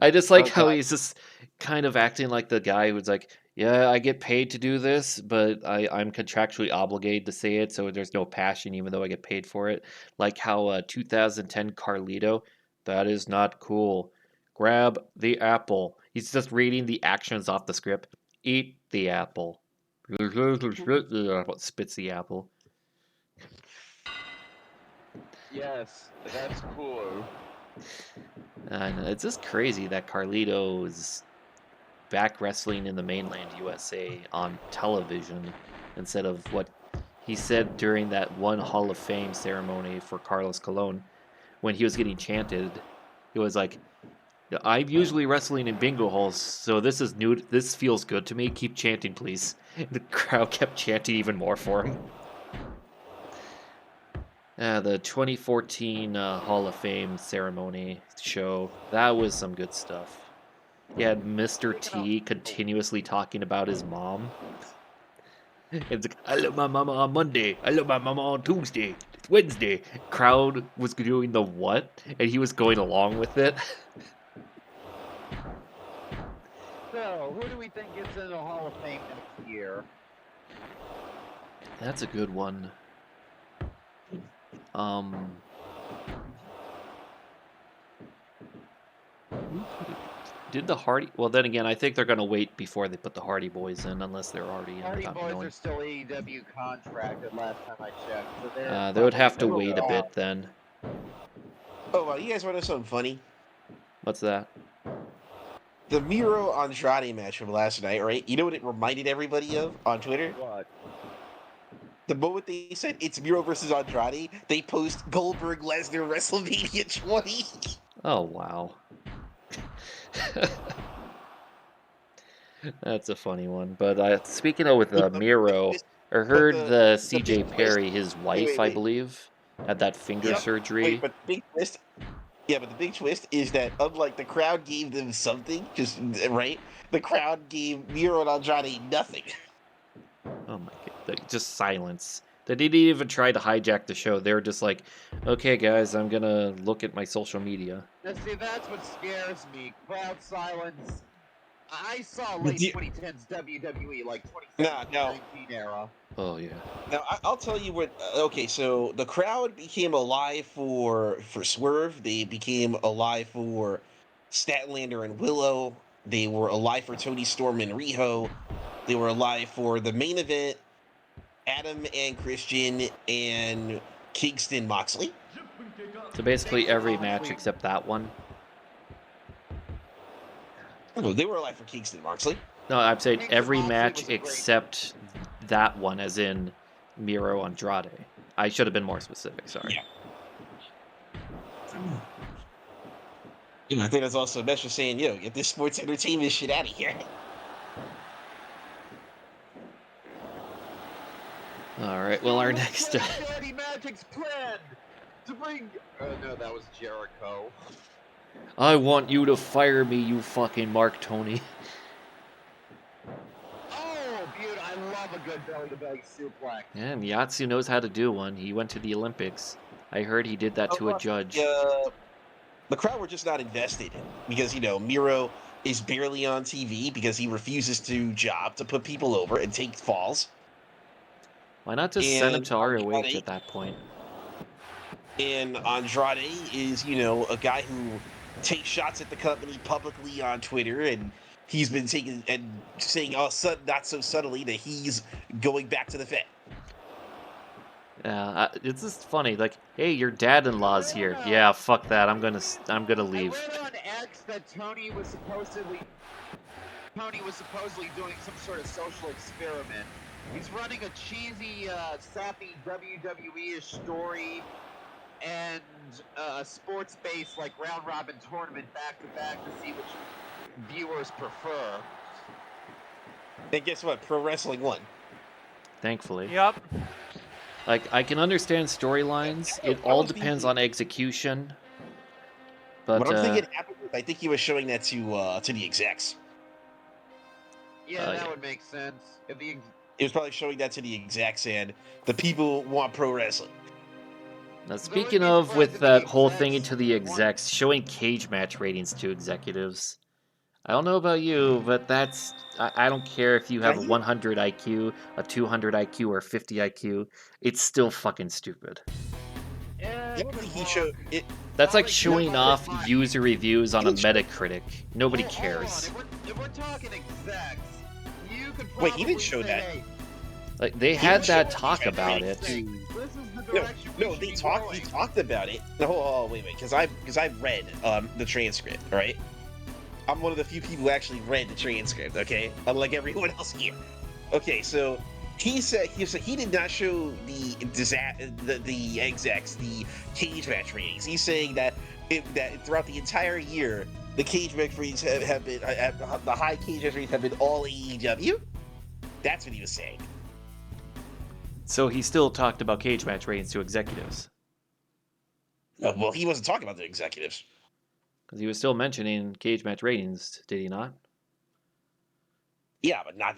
Speaker 1: I just like
Speaker 2: Oh,
Speaker 1: how
Speaker 2: God.
Speaker 1: he's just kind of acting like the guy who's like, yeah, I get paid to do this, but I'm contractually obligated to say it, so there's no passion even though I get paid for it. Like how 2010 Carlito, that is not cool. Grab the apple. He's just reading the actions off the script. Eat the apple. Spits the apple.
Speaker 4: Yes, that's cool.
Speaker 1: And it's just crazy that Carlito is back wrestling in the mainland USA on television instead of what he said during that one Hall of Fame ceremony for Carlos Colon when he was getting chanted. He was like, I'm usually wrestling in bingo halls, so this is new. This feels good to me. Keep chanting, please. The crowd kept chanting even more for him. The 2014 Hall of Fame ceremony show, that was some good stuff. He had Mr. T continuously talking about his mom. It's like, I love my mama on Monday. I love my mama on Tuesday. It's Wednesday. Crowd was doing the what? And he was going along with it.
Speaker 4: So, who do we think gets in the Hall of Fame next year?
Speaker 1: That's a good one. Did the Hardy... Well, then again, I think they're going to wait before they put the Hardy Boys in, unless they're already in the
Speaker 4: Hardy Boys
Speaker 1: continuity.
Speaker 4: are still AEW contracted last time I checked. So
Speaker 1: They would have to
Speaker 4: probably
Speaker 1: wait a
Speaker 4: gonna
Speaker 1: bit then.
Speaker 2: Oh, you guys want to know something funny?
Speaker 1: What's that?
Speaker 2: The Miro Andrade match from last night, right? You know what it reminded everybody of on Twitter?
Speaker 4: What?
Speaker 2: The moment they said it's Miro versus Andrade, they post Goldberg Lesnar WrestleMania 20.
Speaker 1: Oh wow. That's a funny one. But speaking of with
Speaker 2: But the big
Speaker 1: Miro,
Speaker 2: twist-
Speaker 1: I
Speaker 2: but
Speaker 1: heard the
Speaker 2: the
Speaker 1: CJ
Speaker 2: big twist.
Speaker 1: Perry, his
Speaker 2: Wait,
Speaker 1: wife,
Speaker 2: wait,
Speaker 1: I
Speaker 2: wait.
Speaker 1: believe, had that finger
Speaker 2: Yep. Wait,
Speaker 1: surgery.
Speaker 2: but the big twist. Yeah, but the big twist is that unlike the crowd gave them something, just right, the crowd gave Miro and Andrade nothing.
Speaker 1: Oh my god, like, just silence. They didn't even try to hijack the show. They were just like, okay, guys, I'm gonna look at my social media.
Speaker 4: Now, see, that's what scares me. Crowd silence. I saw
Speaker 2: But
Speaker 4: late
Speaker 2: you-
Speaker 4: 2010s WWE, like
Speaker 2: Nah,
Speaker 4: 2017,
Speaker 2: no.
Speaker 4: 19 era.
Speaker 1: Oh yeah.
Speaker 2: Now I'll tell you what. Okay, so the crowd became alive for Swerve. They became alive for Statlander and Willow. They were alive for Tony Storm and Riho. They were alive for the main event, Adam and Christian and Kingston Moxley.
Speaker 1: So basically every
Speaker 4: Kingston
Speaker 1: match
Speaker 4: Moxley.
Speaker 1: except that one.
Speaker 2: Oh, they were alive for Kingston Moxley.
Speaker 1: No, I'm saying
Speaker 4: Kingston
Speaker 1: every
Speaker 4: Moxley
Speaker 1: match
Speaker 4: was a great-
Speaker 1: except that one, as in Miro Andrade. I should have been more specific. Sorry.
Speaker 2: Yeah. I think that's also a message saying, yo, get this sports entertainment shit out of here.
Speaker 1: All right. Well, our next.
Speaker 4: Daddy Magic's plan to bring. No, that was Jericho.
Speaker 1: I want you to fire me, you fucking Mark Tony.
Speaker 4: Oh, beaut! I love a good belly-to-belly suplex.
Speaker 1: Yeah, Miyatsu knows how to do one. He went to the Olympics. I heard he did that to a judge.
Speaker 2: The crowd were just not invested because, Miro is barely on TV because he refuses to job to put people over and take falls.
Speaker 1: Why not just send him
Speaker 2: And
Speaker 1: to ROH
Speaker 2: Andrade-
Speaker 1: at that point?
Speaker 2: And Andrade is, a guy who takes shots at the company publicly on Twitter, and he's been taking and saying, not so subtly, that he's going back to the Fed.
Speaker 1: Yeah, it's just funny. Like, hey, your dad-in-law's here. Yeah, fuck that. I'm gonna leave.
Speaker 4: I read on X that Tony was supposedly doing some sort of social experiment. He's running a cheesy, sappy WWE-ish story and a sports-based, like, round-robin tournament back-to-back to see which viewers prefer.
Speaker 2: And guess what? Pro Wrestling won.
Speaker 1: Thankfully.
Speaker 3: Yep.
Speaker 1: Like, I can understand storylines. It all depends on execution. But
Speaker 2: What I'm thinking happened was I think he was showing that to the execs.
Speaker 4: Yeah, that
Speaker 1: yeah.
Speaker 4: would make sense. If the
Speaker 2: He was probably showing that to the execs, and the people want pro wrestling.
Speaker 1: now, speaking of, with that whole thing into the execs, showing cage match ratings to executives. I don't know about you, but I don't care if you have a 100 IQ, a 200 IQ, or 50 IQ. It's still fucking stupid.
Speaker 2: I don't think he showed it.
Speaker 1: That's like showing off user reviews on a Metacritic. Nobody
Speaker 4: Hold on.
Speaker 1: cares.
Speaker 4: If we're talking execs, you could probably
Speaker 2: Wait, he didn't show
Speaker 4: say,
Speaker 2: that.
Speaker 4: hey,
Speaker 1: Like, they had that talk about it.
Speaker 4: this is the
Speaker 2: No,
Speaker 4: direction
Speaker 2: no,
Speaker 4: we
Speaker 2: they
Speaker 4: should be
Speaker 2: talked.
Speaker 4: going.
Speaker 2: He talked about it. No, wait, because I've read the transcript. All right, I'm one of the few people who actually read the transcript. Okay, unlike everyone else here. Okay, so he said he did not show the execs the cage match ratings. He's saying that throughout the entire year, the cage match ratings have been the high cage match ratings have been all AEW. That's what he was saying.
Speaker 1: So he still talked about cage match ratings to executives.
Speaker 2: Well, he wasn't talking about the executives.
Speaker 1: Because he was still mentioning cage match ratings, did he not?
Speaker 2: Yeah, but not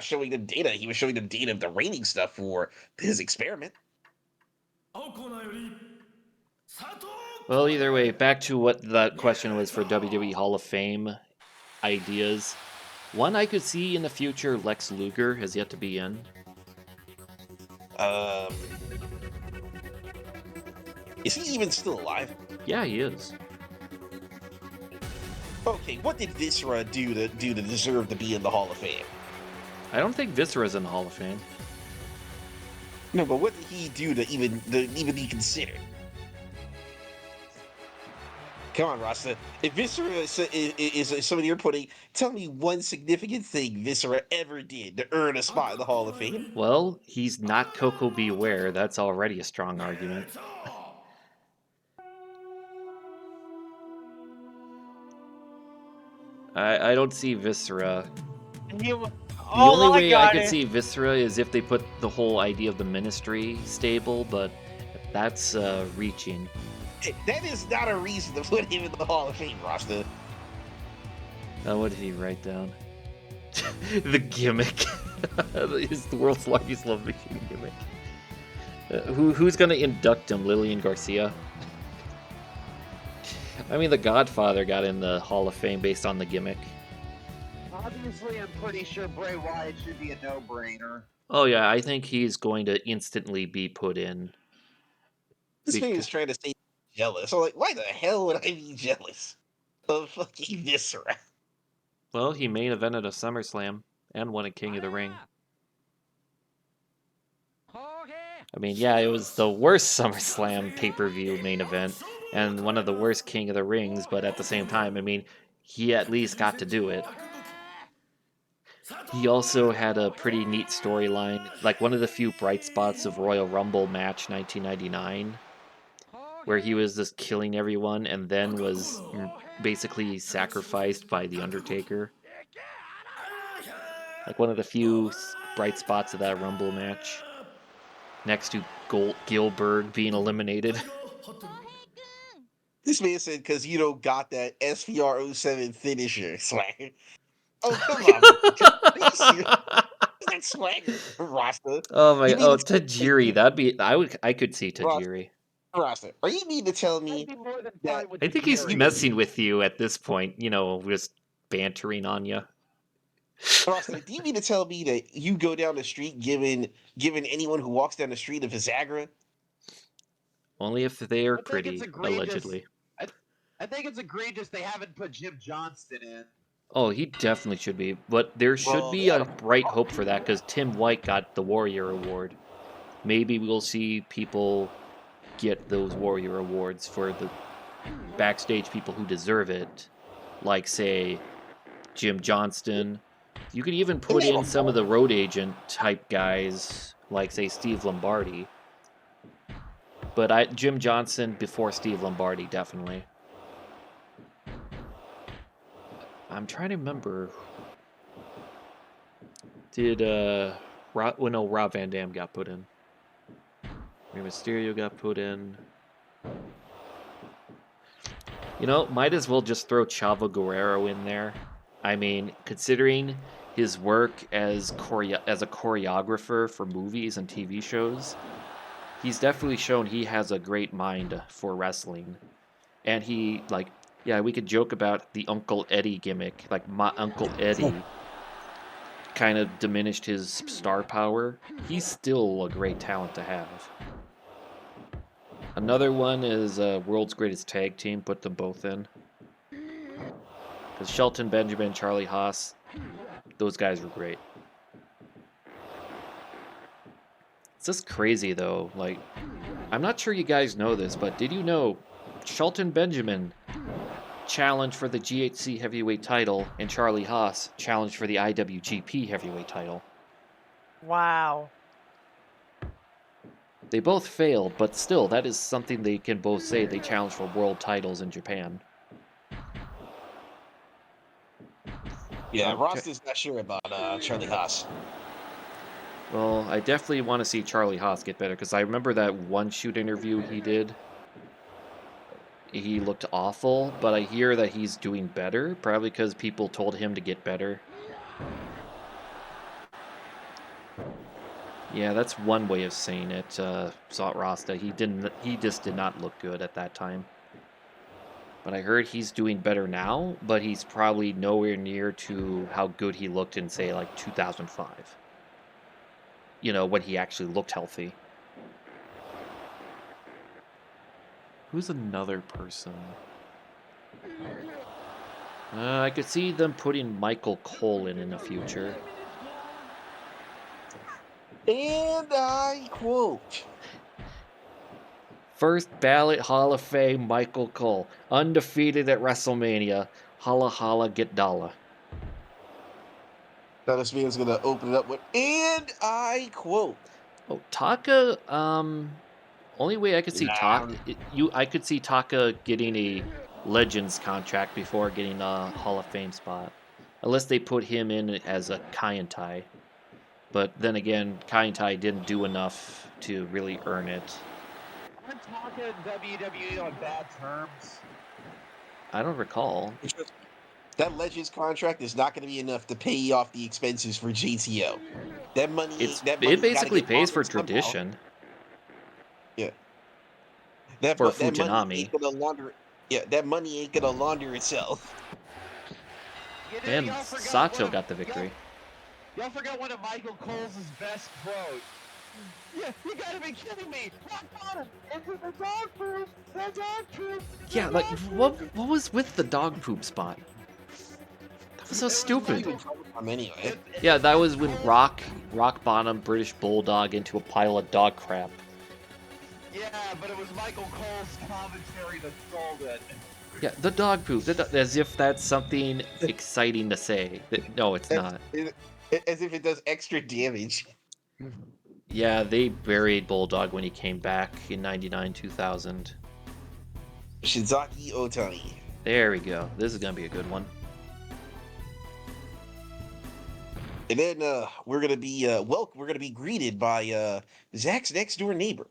Speaker 2: showing them data. He was showing them data of the rating stuff for his experiment.
Speaker 1: Well, either way, back to what that question was for WWE Hall of Fame ideas. One I could see in the future, Lex Luger has yet to be in.
Speaker 2: Is he even still alive?
Speaker 1: Yeah, he is.
Speaker 2: Okay, what did Viscera do to deserve to be in the Hall of Fame?
Speaker 1: I don't think Viscera's in the Hall of Fame.
Speaker 2: No, but what did he do to even be considered? Come on, Rasta. If Viscera is somebody you're putting, tell me one significant thing Viscera ever did to earn a spot in the Hall of Fame.
Speaker 1: Well, he's not Coco Beware. That's already a strong argument. I don't see Viscera.
Speaker 3: He wa-
Speaker 1: The only
Speaker 3: Oh, I
Speaker 1: way I
Speaker 3: got
Speaker 1: could
Speaker 3: it.
Speaker 1: see Viscera is if they put the whole idea of the Ministry stable, but that's reaching.
Speaker 2: That is not a reason to put him in the Hall of Fame, Rasta.
Speaker 1: What did he write down? The gimmick. Is the world's largest love machine gimmick. Who's gonna induct him? Lillian Garcia? I mean, The Godfather got in the Hall of Fame based on the gimmick.
Speaker 4: Obviously, I'm pretty sure Bray Wyatt should be a no-brainer.
Speaker 1: Oh yeah, I think he's going to instantly be put in.
Speaker 2: This man is trying to say jealous. I'm like, why the hell would I be jealous of fucking Viscera?
Speaker 1: Well, he main evented a SummerSlam and won a King of the Ring. I mean, yeah, it was the worst SummerSlam pay-per-view main event and one of the worst King of the Rings, but at the same time, I mean, he at least got to do it. He also had a pretty neat storyline, like one of the few bright spots of Royal Rumble match 1999, where he was just killing everyone and then was basically sacrificed by The Undertaker. Like one of the few bright spots of that Rumble match. Next to Gilbert being eliminated.
Speaker 2: This man said, because you don't got that SPR07 finisher swagger. Oh, come on. Are you serious? That swagger, Rasta.
Speaker 1: Oh my!
Speaker 2: You mean
Speaker 1: Oh,
Speaker 2: to tell me
Speaker 1: Tajiri. That'd be. I could see Tajiri.
Speaker 2: Rasta, are you mean to tell
Speaker 4: I'd
Speaker 2: me
Speaker 4: be more than
Speaker 2: that
Speaker 4: fine with
Speaker 1: I think he's
Speaker 4: Tajiri.
Speaker 1: messing with you at this point. You know, just bantering on you.
Speaker 2: Rasta, do you mean to tell me that you go down the street giving anyone who walks down the street a Visagra?
Speaker 1: Only if they are
Speaker 4: I think it's
Speaker 1: pretty,
Speaker 4: egregious.
Speaker 1: allegedly.
Speaker 4: I think it's egregious they haven't put Jim Johnston in.
Speaker 1: Oh, he definitely should be. But there should
Speaker 2: Well,
Speaker 1: be
Speaker 2: they
Speaker 1: a
Speaker 2: had
Speaker 1: bright hope for that because Tim White got the Warrior Award. Maybe we'll see people get those Warrior Awards for the backstage people who deserve it. Like, say, Jim Johnston. You could even put in some of the road agent type guys, like, say, Steve Lombardi. But Jim Johnson before Steve Lombardi, definitely. I'm trying to remember. Did Rob Van Dam got put in. Rey Mysterio got put in. You know, might as well just throw Chavo Guerrero in there. I mean, considering his work as a choreographer for movies and TV shows, he's definitely shown he has a great mind for wrestling. And he, like, yeah, we could joke about the Uncle Eddie gimmick. Like, my Uncle Eddie kind of diminished his star power. He's still a great talent to have. Another one is World's Greatest Tag Team. Put them both in. Because Shelton Benjamin, Charlie Haas, those guys were great. It's just crazy, though. Like, I'm not sure you guys know this, but did you know Shelton Benjamin challenged for the GHC heavyweight title and Charlie Haas challenged for the IWGP heavyweight title?
Speaker 3: Wow.
Speaker 1: They both failed, but still, that is something they can both say. They challenged for world titles in Japan.
Speaker 2: Yeah,
Speaker 1: Okay.
Speaker 2: Ross is not sure about Charlie Haas.
Speaker 1: Well, I definitely want to see Charlie Haas get better, because I remember that one shoot interview he did. He looked awful, but I hear that he's doing better, probably because people told him to get better. Yeah, that's one way of saying it, Salt Rasta. He just did not look good at that time. But I heard he's doing better now, but he's probably nowhere near to how good he looked in, say, like 2005. You know, when he actually looked healthy. Who's another person? I could see them putting Michael Cole in the future.
Speaker 2: And I quote,
Speaker 1: First ballot Hall of Fame Michael Cole. Undefeated at WrestleMania. Holla holla get dollar.
Speaker 2: Now this man's gonna open it up with, and I quote.
Speaker 1: Oh, Taka, only way I could see
Speaker 2: Nah.
Speaker 1: I could see Taka getting a Legends contract before getting a Hall of Fame spot. Unless they put him in as a Kaientai. But then again, Kaientai didn't do enough to really earn it.
Speaker 4: Aren't Taka and WWE on bad terms?
Speaker 1: I don't recall.
Speaker 2: That Legends contract is not going to be enough to pay off the expenses for GTO. That money,
Speaker 1: It
Speaker 2: gotta
Speaker 1: basically
Speaker 2: get
Speaker 1: pays for
Speaker 2: laundered somehow.
Speaker 1: tradition
Speaker 2: Yeah,
Speaker 1: for
Speaker 2: that money
Speaker 1: Fujinami.
Speaker 2: ain't gonna launder. Yeah, that money ain't gonna launder itself.
Speaker 4: You know,
Speaker 1: And
Speaker 4: y'all forgot
Speaker 1: Sato
Speaker 4: one of,
Speaker 1: got the victory.
Speaker 4: y'all forgot one of Michael Cole's best quotes. Yeah, you gotta be kidding me! Rock bottom! Into the dog poop! The dog poop!
Speaker 1: Yeah, like what was with the dog poop spot? That was so stupid.
Speaker 2: Anyway,
Speaker 1: Yeah, that was when rock bottom British bulldog into a pile of dog crap.
Speaker 4: Yeah, but it was Michael Cole's commentary that sold it.
Speaker 1: Yeah, the dog poop. As if that's something exciting to say. No, it's not.
Speaker 2: as if it does extra damage.
Speaker 1: Yeah, they buried Bulldog when he came back in 99, 2000.
Speaker 2: Shinzaki Otani.
Speaker 1: There we go. This is gonna be a good one.
Speaker 2: And then we're gonna be we're gonna be greeted by Zach's next door neighbor.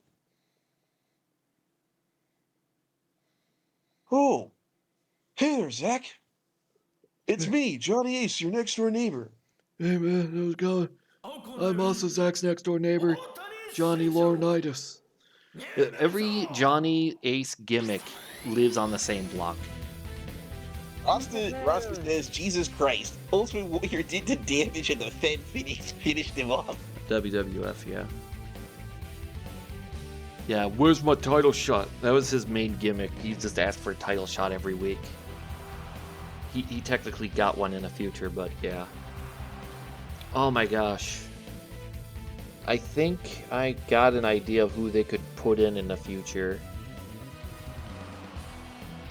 Speaker 2: Oh, hey there, Zach. It's me, Johnny Ace, your next door neighbor.
Speaker 1: Hey man, how's it going? I'm also Zach's next door neighbor, Johnny Laurinaitis. Every Johnny Ace gimmick lives on the same block.
Speaker 2: Rasta says, Jesus Christ, Ultimate Warrior did the damage and the Fed finished him off.
Speaker 1: WWF, yeah. Yeah, where's my title shot? That was his main gimmick. He just asked for a title shot every week. He technically got one in the future, but yeah. Oh my gosh. I think I got an idea of who they could put in the future.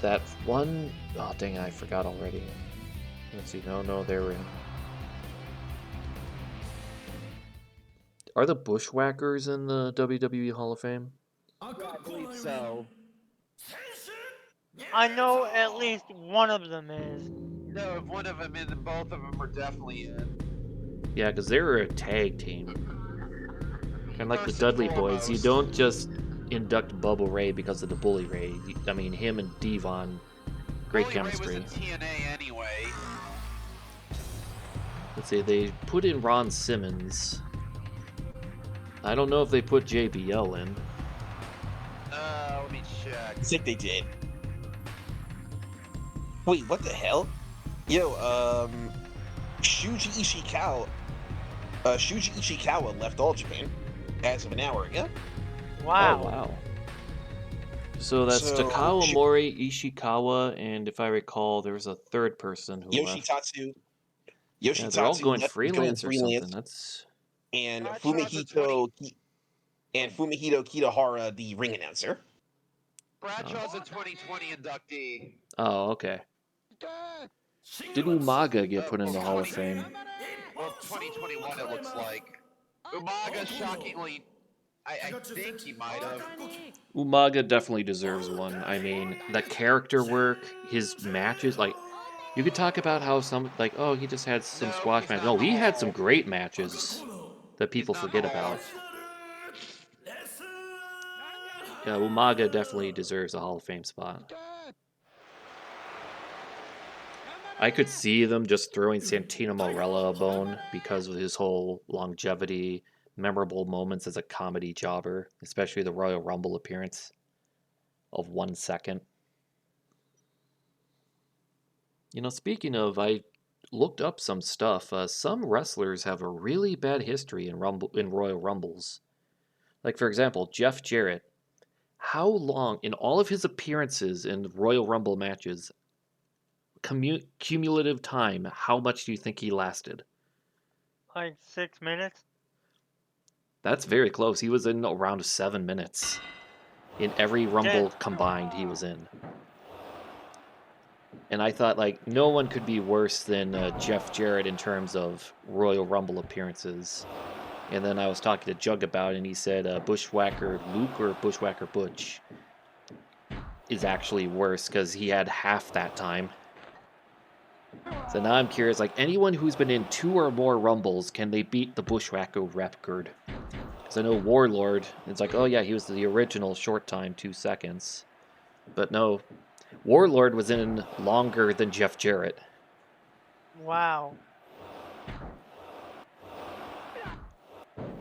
Speaker 1: That one... Oh, dang it, I forgot already. Let's see. No, they were in. Are the Bushwhackers in the WWE Hall of Fame?
Speaker 4: I believe so.
Speaker 3: I know at least one of them is.
Speaker 4: No, if one of them in, then both of them are definitely in.
Speaker 1: Yeah, because they were a tag team. And like the
Speaker 4: First and
Speaker 1: Dudley Boys, you
Speaker 4: foremost.
Speaker 1: don't just induct Bubble Ray because of the Bully Ray. I mean, him and Devon, great
Speaker 4: Bully
Speaker 1: chemistry.
Speaker 4: Ray was in TNA anyway.
Speaker 1: Let's see, they put in Ron Simmons. I don't know if they put JBL in.
Speaker 4: Let me check.
Speaker 2: I think they did. Wait, what the hell? Yo, Shuji Ishikawa left All Japan as of an hour ago.
Speaker 3: Wow.
Speaker 1: Oh, wow. So that's
Speaker 2: So,
Speaker 1: Takao Mori, Ishikawa, and if I recall, there was a third person who left.
Speaker 2: Yoshitatsu.
Speaker 1: Yeah, they're all going
Speaker 2: left,
Speaker 1: freelance or something. That's...
Speaker 2: and
Speaker 4: Bradshaw's a 20
Speaker 2: Fumihito Kitahara, the ring announcer.
Speaker 4: Bradshaw's a 2020 inductee.
Speaker 1: Oh, okay. Did Umaga get put in the Hall of
Speaker 4: 20
Speaker 1: Fame?
Speaker 4: Well, 2021 it looks like. Umaga, shockingly, I think he might have.
Speaker 1: Umaga definitely deserves one. I mean, the character work, his matches, like, you could talk about how some, like, oh, he just had some
Speaker 4: No,
Speaker 1: squash
Speaker 4: he's
Speaker 1: matches.
Speaker 4: not
Speaker 1: No,
Speaker 4: in the
Speaker 1: he had
Speaker 4: Hall.
Speaker 1: some great matches that people
Speaker 4: not in
Speaker 1: forget
Speaker 4: the Hall.
Speaker 1: about. Yeah, Umaga definitely deserves a Hall of Fame spot. I could see them just throwing Santino Marella a bone because of his whole longevity, memorable moments as a comedy jobber, especially the Royal Rumble appearance of 1 second. You know, speaking of, I looked up some stuff. Some wrestlers have a really bad history in Royal Rumbles. Like, for example, Jeff Jarrett. How long, in all of his appearances in Royal Rumble matches, cumulative time, how much do you think he lasted?
Speaker 3: Like 6 minutes?
Speaker 1: That's very close. He was in around 7 minutes. In every Rumble combined, he was in. And I thought, like, no one could be worse than Jeff Jarrett in terms of Royal Rumble appearances. And then I was talking to Jug about it, and he said Bushwhacker Luke or Bushwhacker Butch is actually worse because he had half that time. So now I'm curious, like, anyone who's been in 2 or more Rumbles, can they beat the Bushwhacker record? Because I know Warlord, it's like, oh yeah, he was the original short time, 2 seconds. But no, Warlord was in longer than Jeff Jarrett.
Speaker 3: Wow.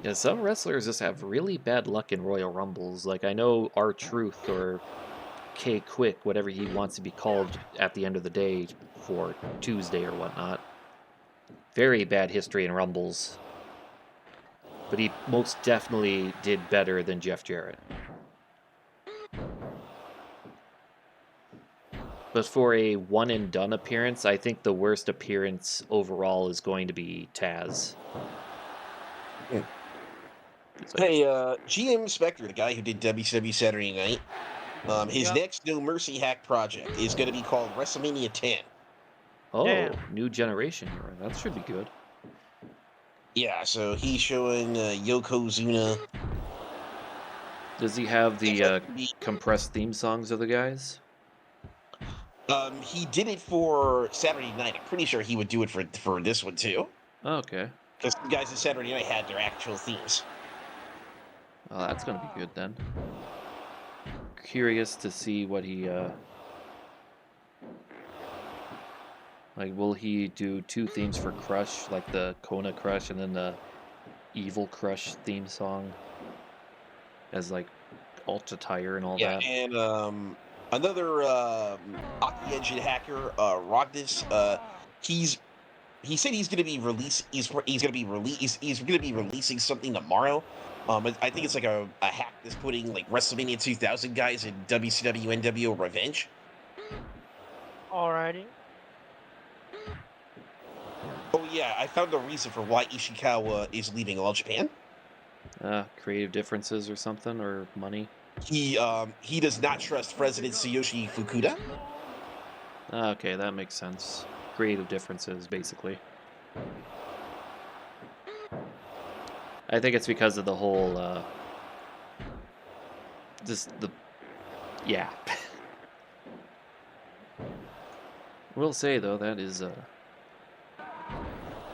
Speaker 1: Yeah, some wrestlers just have really bad luck in Royal Rumbles. Like, I know R-Truth or K-Quick, whatever he wants to be called at the end of the day for Tuesday or whatnot. Very bad history in Rumbles. But he most definitely did better than Jeff Jarrett. But for a one-and-done appearance, I think the worst appearance overall is going to be Taz.
Speaker 2: Yeah.
Speaker 1: It's like,
Speaker 2: Hey, GM Spectre, the guy who did WCW Saturday Night, his
Speaker 3: Yep.
Speaker 2: next No Mercy hack project is going to be called WrestleMania 10.
Speaker 1: oh,
Speaker 3: Damn.
Speaker 1: new generation hero. That should be good.
Speaker 2: Yeah, so he's showing Yokozuna.
Speaker 1: Does he have the
Speaker 2: He
Speaker 1: compressed theme songs of the guys?
Speaker 2: he did it for Saturday Night. I'm pretty sure he would do it for this one too,
Speaker 1: Oh, okay.
Speaker 2: because the guys at Saturday Night had their actual themes.
Speaker 1: Oh, that's gonna be good then. Curious to see what he like. Will he do 2 themes for Crush, like the Kona Crush and then the Evil Crush theme song, as like Ultra Tire and all
Speaker 2: Yeah,
Speaker 1: that?
Speaker 2: and another Aki Engine hacker, Rognis. He said he's going to be he's going to be he's going to be releasing something tomorrow. I think it's like a hack that's putting like WrestleMania 2000 guys in WCW NWO Revenge.
Speaker 3: Alrighty.
Speaker 2: Oh yeah, I found a reason for why Ishikawa is leaving All Japan.
Speaker 1: Creative differences or something, or money?
Speaker 2: He does not trust President Tsuyoshi Fukuda.
Speaker 1: Okay, that makes sense. Creative differences, basically. I think it's because of the whole, yeah. Will say, though, that is,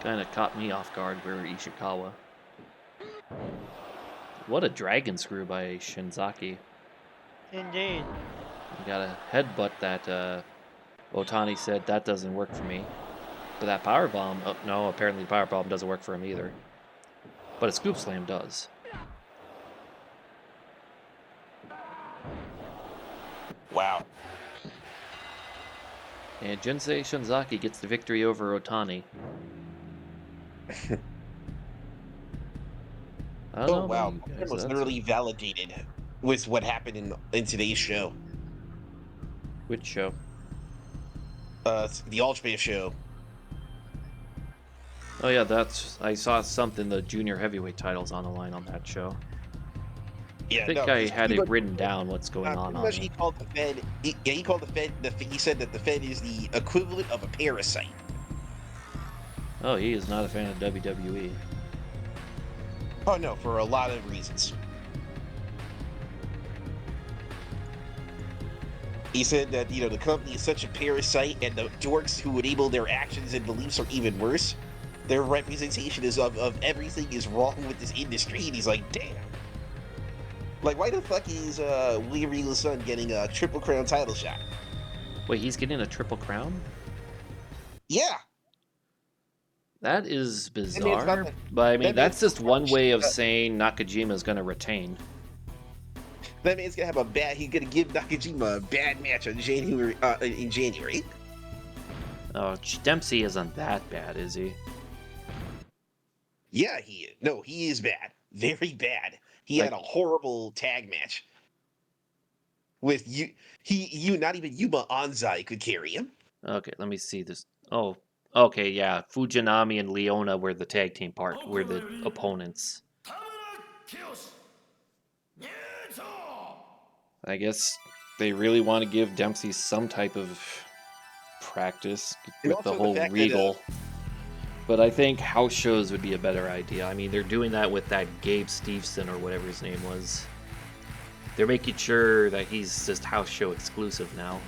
Speaker 1: kind of caught me off guard where Ishikawa. What a dragon screw by Shinzaki.
Speaker 3: Indeed.
Speaker 1: You got a headbutt that, Otani said that doesn't work for me. But that powerbomb, oh, no, apparently the powerbomb doesn't work for him either. But a scoop slam does.
Speaker 2: Wow.
Speaker 1: And Jinsei Shinzaki gets the victory over Otani. I don't know
Speaker 2: Oh wow,
Speaker 1: about you
Speaker 2: It
Speaker 1: guys,
Speaker 2: was
Speaker 1: that's-
Speaker 2: literally validated with what happened in today's show.
Speaker 1: Which show?
Speaker 2: The All Japan show.
Speaker 1: Oh yeah, I saw something, the junior heavyweight titles on the line on that show.
Speaker 2: Yeah,
Speaker 1: I think
Speaker 2: no,
Speaker 1: I had it written down what's going on
Speaker 2: pretty much
Speaker 1: it.
Speaker 2: he called the Fed. He called the Fed. He said that the Fed is the equivalent of a parasite.
Speaker 1: Oh, he is not a fan of WWE.
Speaker 2: Oh no, for a lot of reasons. He said that the company is such a parasite, and the dorks who enable their actions and beliefs are even worse. Their representation is of everything is wrong with this industry, and he's like, damn. Like, why the fuck is William Regal's son getting a Triple Crown title shot?
Speaker 1: Wait, he's getting a Triple Crown?
Speaker 2: Yeah.
Speaker 1: That is
Speaker 2: man's got
Speaker 1: bizarre.
Speaker 2: the-
Speaker 1: But I mean,
Speaker 2: that man's
Speaker 1: that's just one
Speaker 2: got-
Speaker 1: way of saying Nakajima's going to retain.
Speaker 2: That man's gonna have a bad. He's gonna give Nakajima a bad match on January. In January.
Speaker 1: Oh, Dempsey isn't that bad, is he?
Speaker 2: Yeah, he is. No, he is bad. Very bad. He
Speaker 1: Like-
Speaker 2: had a horrible tag match with you. Not even Yuma Anzai could carry him.
Speaker 1: Okay, let me see this. Oh, okay, yeah. Fujinami and Leona were the tag team part, were the opponents. I guess they really want to give Dempsey some type of practice
Speaker 2: And
Speaker 1: with the
Speaker 2: also the
Speaker 1: whole
Speaker 2: fact that
Speaker 1: Regal. But I think house shows would be a better idea. I mean, they're doing that with that Gabe Steveson or whatever his name was. They're making sure that he's just house show exclusive now.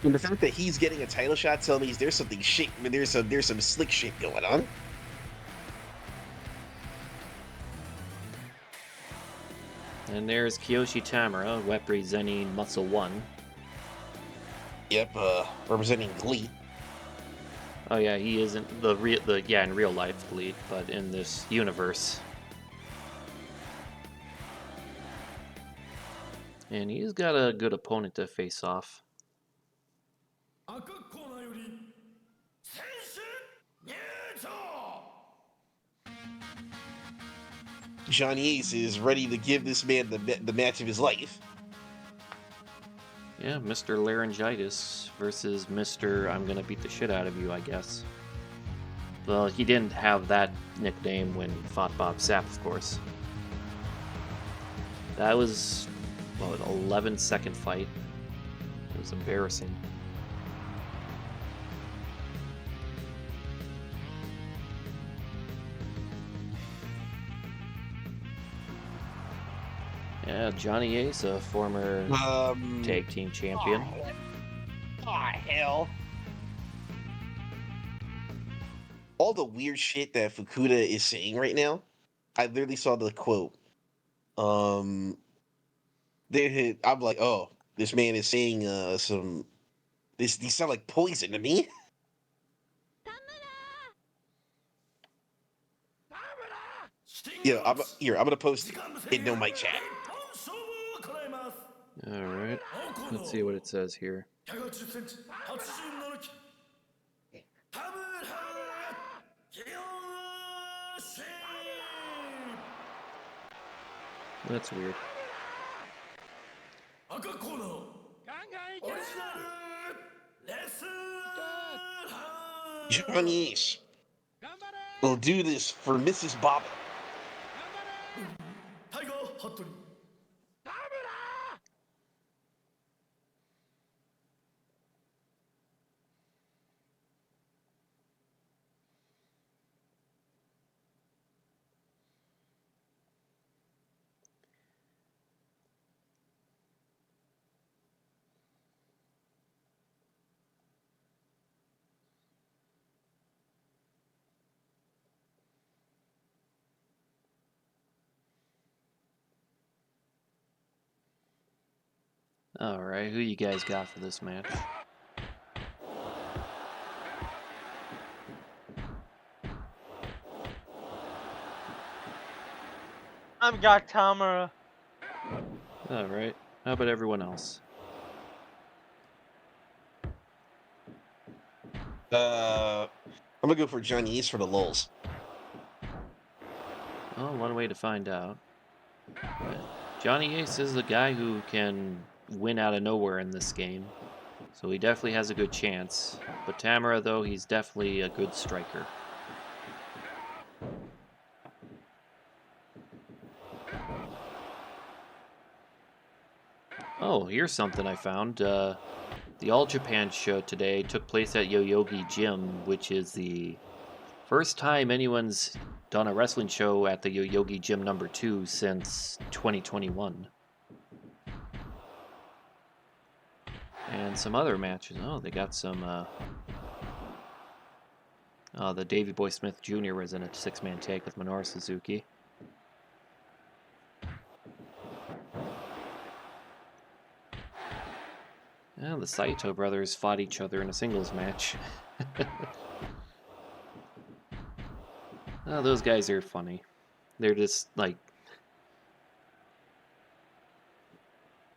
Speaker 2: and the fact that he's getting a title shot tells me there's something shit. I mean, there's some slick shit going on.
Speaker 1: And there's Kiyoshi Tamura representing Muscle One.
Speaker 2: Yep, representing Glee.
Speaker 1: Oh yeah, he isn't in real life Glee, but in this universe. And he's got a good opponent to face off.
Speaker 2: Johnny Ace is ready to give this man the match of his life.
Speaker 1: Yeah, Mr. Laryngitis versus Mr. I'm gonna beat the shit out of you, I guess. Well, he didn't have that nickname when he fought Bob Sapp, of course. That was, what, an 11-second fight. It was embarrassing. Yeah, Johnny Ace, a former tag team champion.
Speaker 2: Oh, hell. All the weird shit that Fukuda is saying right now, I literally saw the quote. I'm like, oh, this man is saying these sound like poison to me. Yeah, I'm gonna post it in no mic chat.
Speaker 1: All right, let's see what it says here. That's weird.
Speaker 2: Johnny Ace will do this for Mrs. Baba.
Speaker 1: All right, who you guys got for this match?
Speaker 3: I've got Tamura.
Speaker 1: All right, how about everyone else?
Speaker 2: I'm gonna go for Johnny Ace for the lulz.
Speaker 1: Well, one way to find out. Johnny Ace is the guy who can win out of nowhere in this game, so he definitely has a good chance. But Tamura, though, he's definitely a good striker. Oh, here's something I found. The All Japan show today took place at Yoyogi Gym, which is the first time anyone's done a wrestling show at the Yoyogi Gym number 2 since 2021. And some other matches. Oh, they got some. The Davey Boy Smith Jr. was in a 6-man tag with Minoru Suzuki. And the Saito brothers fought each other in a singles match. Oh, those guys are funny. They're just like...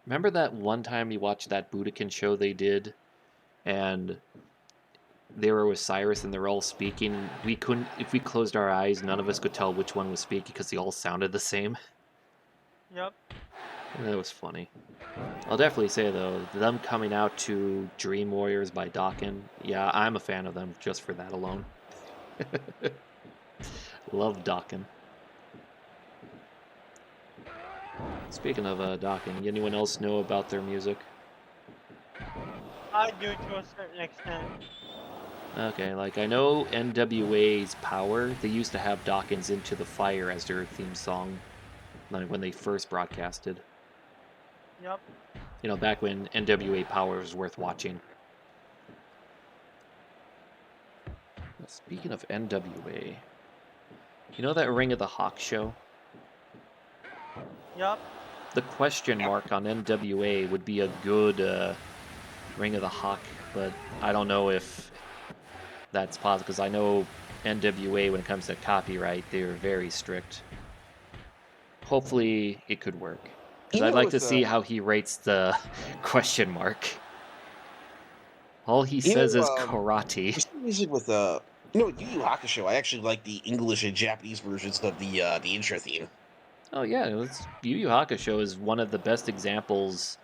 Speaker 1: Remember that one time you watched that Budokan show they did? And they were with Cyrus and they're all speaking. We couldn't... If we closed our eyes, none of us could tell which one was speaking because they all sounded the same.
Speaker 3: Yep.
Speaker 1: That was funny. I'll definitely say, though, them coming out to Dream Warriors by Dawkins, yeah, I'm a fan of them just for that alone. Love Dawkins. Speaking of docking, anyone else know about their music?
Speaker 3: I do to a certain extent.
Speaker 1: Okay, like I know NWA's Power, they used to have Dawkins Into the Fire as their theme song, like when they first broadcasted.
Speaker 3: Yep.
Speaker 1: You know, back when NWA Power was worth watching. Speaking of NWA, you know that Ring of the Hawk show?
Speaker 3: Yep.
Speaker 1: The question mark on NWA would be a good Ring of the Hawk, but I don't know if that's possible because I know NWA, when it comes to copyright, they're very strict. Hopefully, it could work because
Speaker 2: You
Speaker 1: I'd
Speaker 2: know,
Speaker 1: like to
Speaker 2: with
Speaker 1: see how he rates the question mark. All he
Speaker 2: you
Speaker 1: says
Speaker 2: know,
Speaker 1: is karate.
Speaker 2: for some reason with Yu Yu Hakusho, I actually like the English and Japanese versions of the intro theme.
Speaker 1: Oh yeah, Yu Yu Hakusho is one of the best examples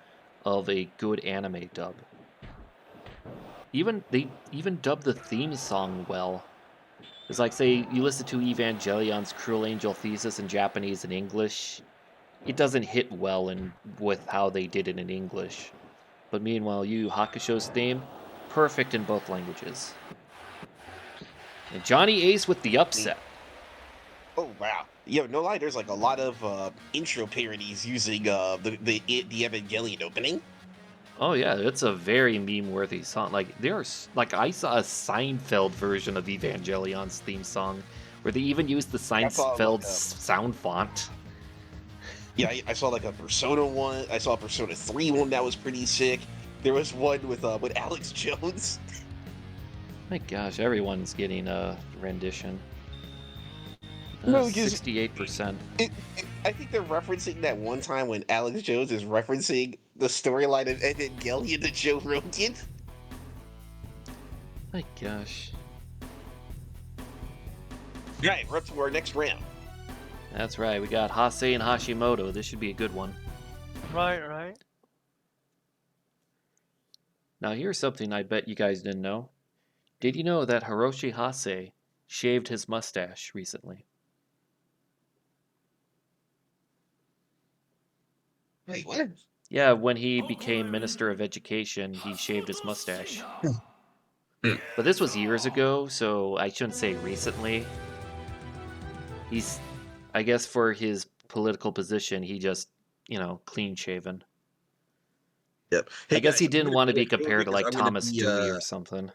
Speaker 1: of a good anime dub. They even dubbed the theme song well. It's like, say you listen to Evangelion's Cruel Angel Thesis in Japanese and English, it doesn't hit well with how they did it in English. But meanwhile, Yu Yu Hakusho's theme, perfect in both languages. And Johnny Ace with the upset.
Speaker 2: Oh wow! Yeah, no lie. There's like a lot of intro parodies using the Evangelion opening.
Speaker 1: Oh yeah, it's a very meme-worthy song. Like I saw a Seinfeld version of Evangelion's theme song, where they even used the
Speaker 2: I saw like
Speaker 1: Seinfeld sound font.
Speaker 2: yeah, I saw like a Persona one. I saw a Persona 3 one that was pretty sick. There was one with Alex Jones.
Speaker 1: My gosh, everyone's getting a rendition.
Speaker 2: No, because
Speaker 1: 68%.
Speaker 2: I think they're referencing that one time when Alex Jones is referencing the storyline of Evangelion to Joe Rogan.
Speaker 1: My gosh.
Speaker 2: Right, we're up to our next round.
Speaker 1: That's right, we got Hase and Hashimoto. This should be a good one.
Speaker 3: Right.
Speaker 1: Now here's something I bet you guys didn't know. Did you know that Hiroshi Hase shaved his mustache recently?
Speaker 2: Wait, what?
Speaker 1: Yeah, when he became Minister of Education, he shaved his mustache. But this was years ago, so I shouldn't say recently. I guess for his political position, he just, clean shaven.
Speaker 2: Yep. Hey
Speaker 1: I guess
Speaker 2: guys,
Speaker 1: he
Speaker 2: I'm
Speaker 1: didn't
Speaker 2: gonna
Speaker 1: want to
Speaker 2: be
Speaker 1: be
Speaker 2: AFK real
Speaker 1: compared
Speaker 2: quick
Speaker 1: to
Speaker 2: 'cause
Speaker 1: like
Speaker 2: I'm gonna
Speaker 1: Thomas
Speaker 2: be
Speaker 1: Dewey or something.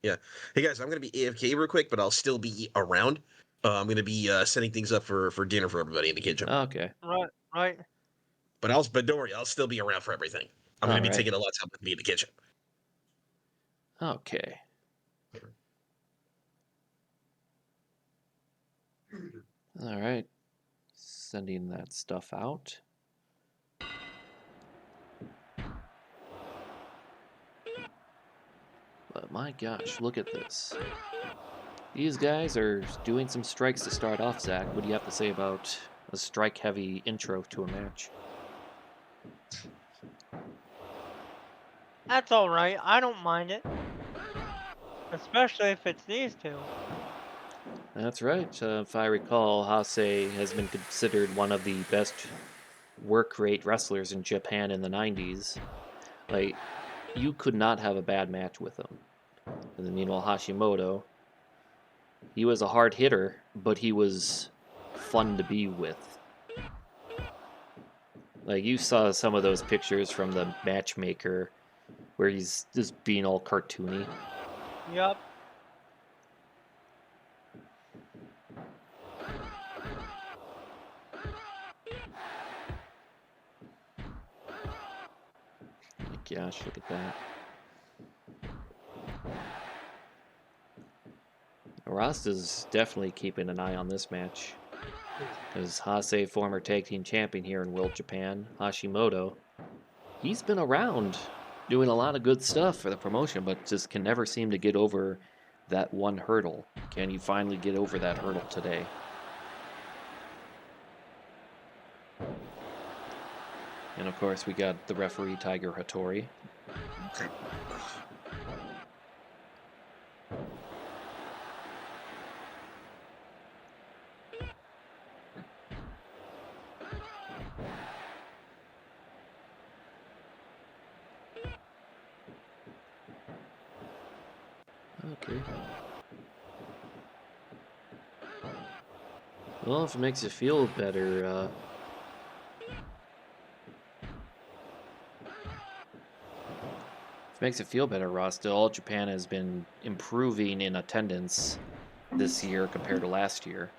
Speaker 2: yeah. Hey guys, I'm gonna be AFK real quick, but I'll still be around. I'm gonna be setting things up for dinner for everybody in the kitchen.
Speaker 1: Okay.
Speaker 3: Right.
Speaker 2: But don't worry, I'll still be around for everything. I'm gonna be
Speaker 1: Alright.
Speaker 2: taking a lot of time with me in the kitchen.
Speaker 1: Okay. Alright. Sending that stuff out. But my gosh, look at this. These guys are doing some strikes to start off, Zach. What do you have to say about a strike-heavy intro to a match?
Speaker 3: That's alright. I don't mind it. Especially if it's these two.
Speaker 1: That's right. If I recall, Hase has been considered one of the best work rate wrestlers in Japan in the 90s. Like, you could not have a bad match with him. And then, meanwhile, Hashimoto, he was a hard hitter, but he was fun to be with. Like, you saw some of those pictures from the matchmaker where he's just being all cartoony.
Speaker 3: Yup.
Speaker 1: My gosh, look at that. Rasta's definitely keeping an eye on this match. Because Hase, former tag team champion here in World Japan, Hashimoto, he's been around doing a lot of good stuff for the promotion, but just can never seem to get over that one hurdle. Can he finally get over that hurdle today? And of course, we got the referee, Tiger Hattori. Okay. Well, if it makes you feel better, Rasta, All Japan has been improving in attendance this year compared to last year.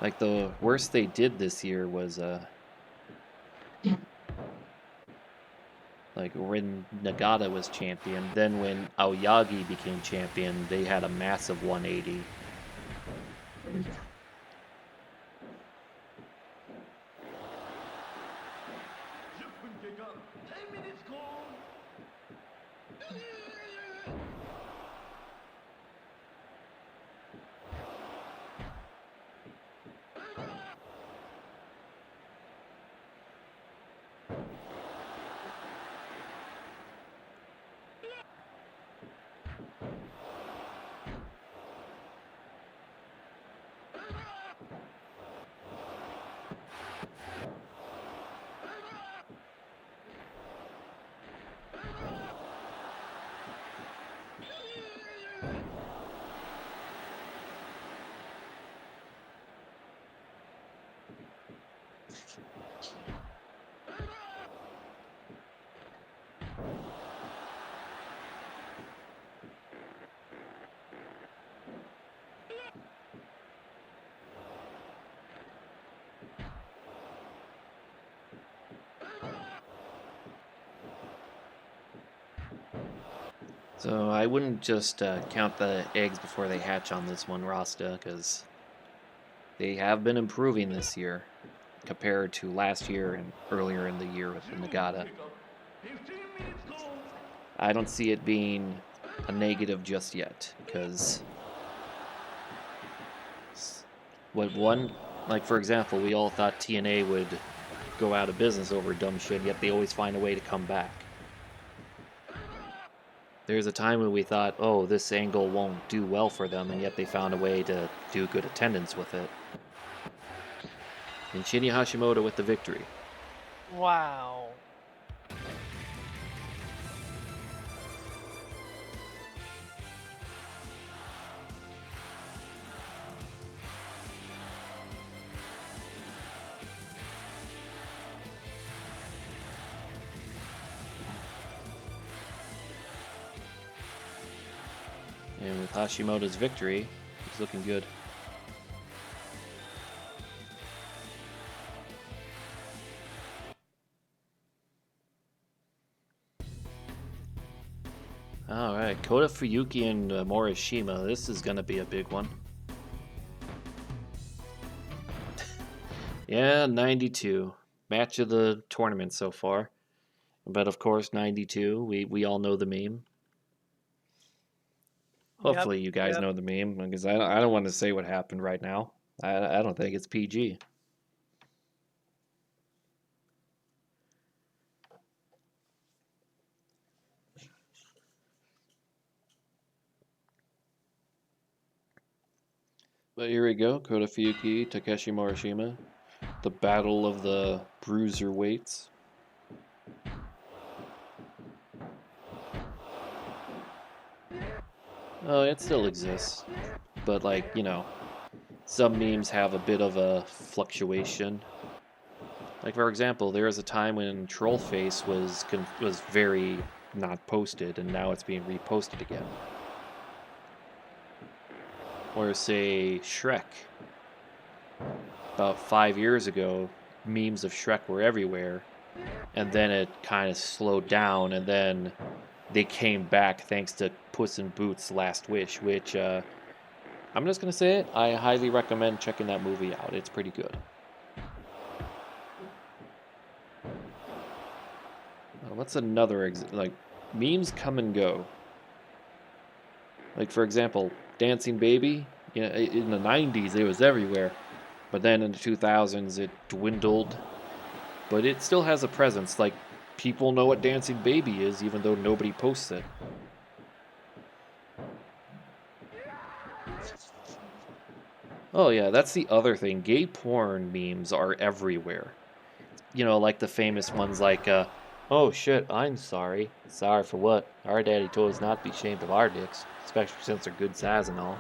Speaker 1: Like, the worst they did this year was, like, when Nagata was champion. Then when Aoyagi became champion, they had a massive 180. So I wouldn't just count the eggs before they hatch on this one, Rasta, because they have been improving this year compared to last year and earlier in the year with the Nagata. I don't see it being a negative just yet, because like for example, we all thought TNA would go out of business over dumb shit, yet they always find a way to come back. There's a time when we thought, oh, this angle won't do well for them, and yet they found a way to do good attendance with it. And Shinya Hashimoto with the victory.
Speaker 3: Wow.
Speaker 1: And with Hashimoto's victory, he's looking good. Alright, Kota Fuyuki and Morishima. This is going to be a big one. Yeah, 92. Match of the tournament so far. But of course, 92. We all know the meme. Hopefully you guys know the meme, because I don't want to say what happened right now. I don't think it's PG. But here we go, Kota Fuyuki, Takeshi Morishima. The battle of the bruiserweights. Oh, it still exists. But, like, you know, some memes have a bit of a fluctuation. Like, for example, there was a time when Trollface was very not posted, and now it's being reposted again. Or, say, Shrek. About 5 years ago, memes of Shrek were everywhere, and then it kind of slowed down, and then they came back thanks to Puss in Boots' Last Wish, which, I'm just going to say it, I highly recommend checking that movie out. It's pretty good. What's another, like, memes come and go. Like, for example, Dancing Baby, you know, in the 90s, it was everywhere. But then in the 2000s, it dwindled. But it still has a presence. Like, people know what Dancing Baby is, even though nobody posts it. Oh, yeah, that's the other thing. Gay porn memes are everywhere. You know, like the famous ones like, Oh shit, I'm sorry. Sorry for what? Our daddy told us not to be ashamed of our dicks, especially since they're good size and all.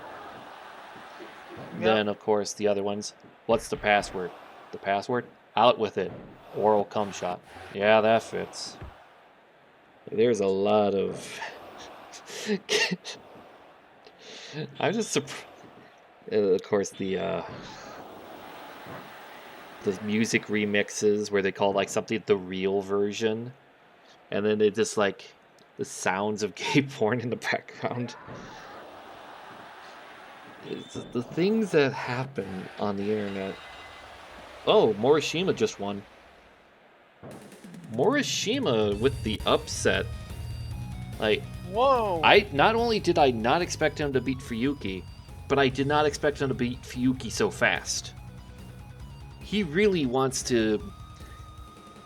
Speaker 1: Then, of course, the other ones. What's the password? The password? Out with it. Oral cum shot. Yeah, that fits. There's a lot of. I'm just surprised. Of course, the music remixes where they call like something the real version, and then they just like the sounds of gay porn in the background. It's the things that happen on the internet. Oh, Morishima just won. Morishima with the upset. Like,
Speaker 3: Whoa!
Speaker 1: not only did I not expect him to beat Fuyuki, but I did not expect him to beat Fuyuki so fast. He really wants to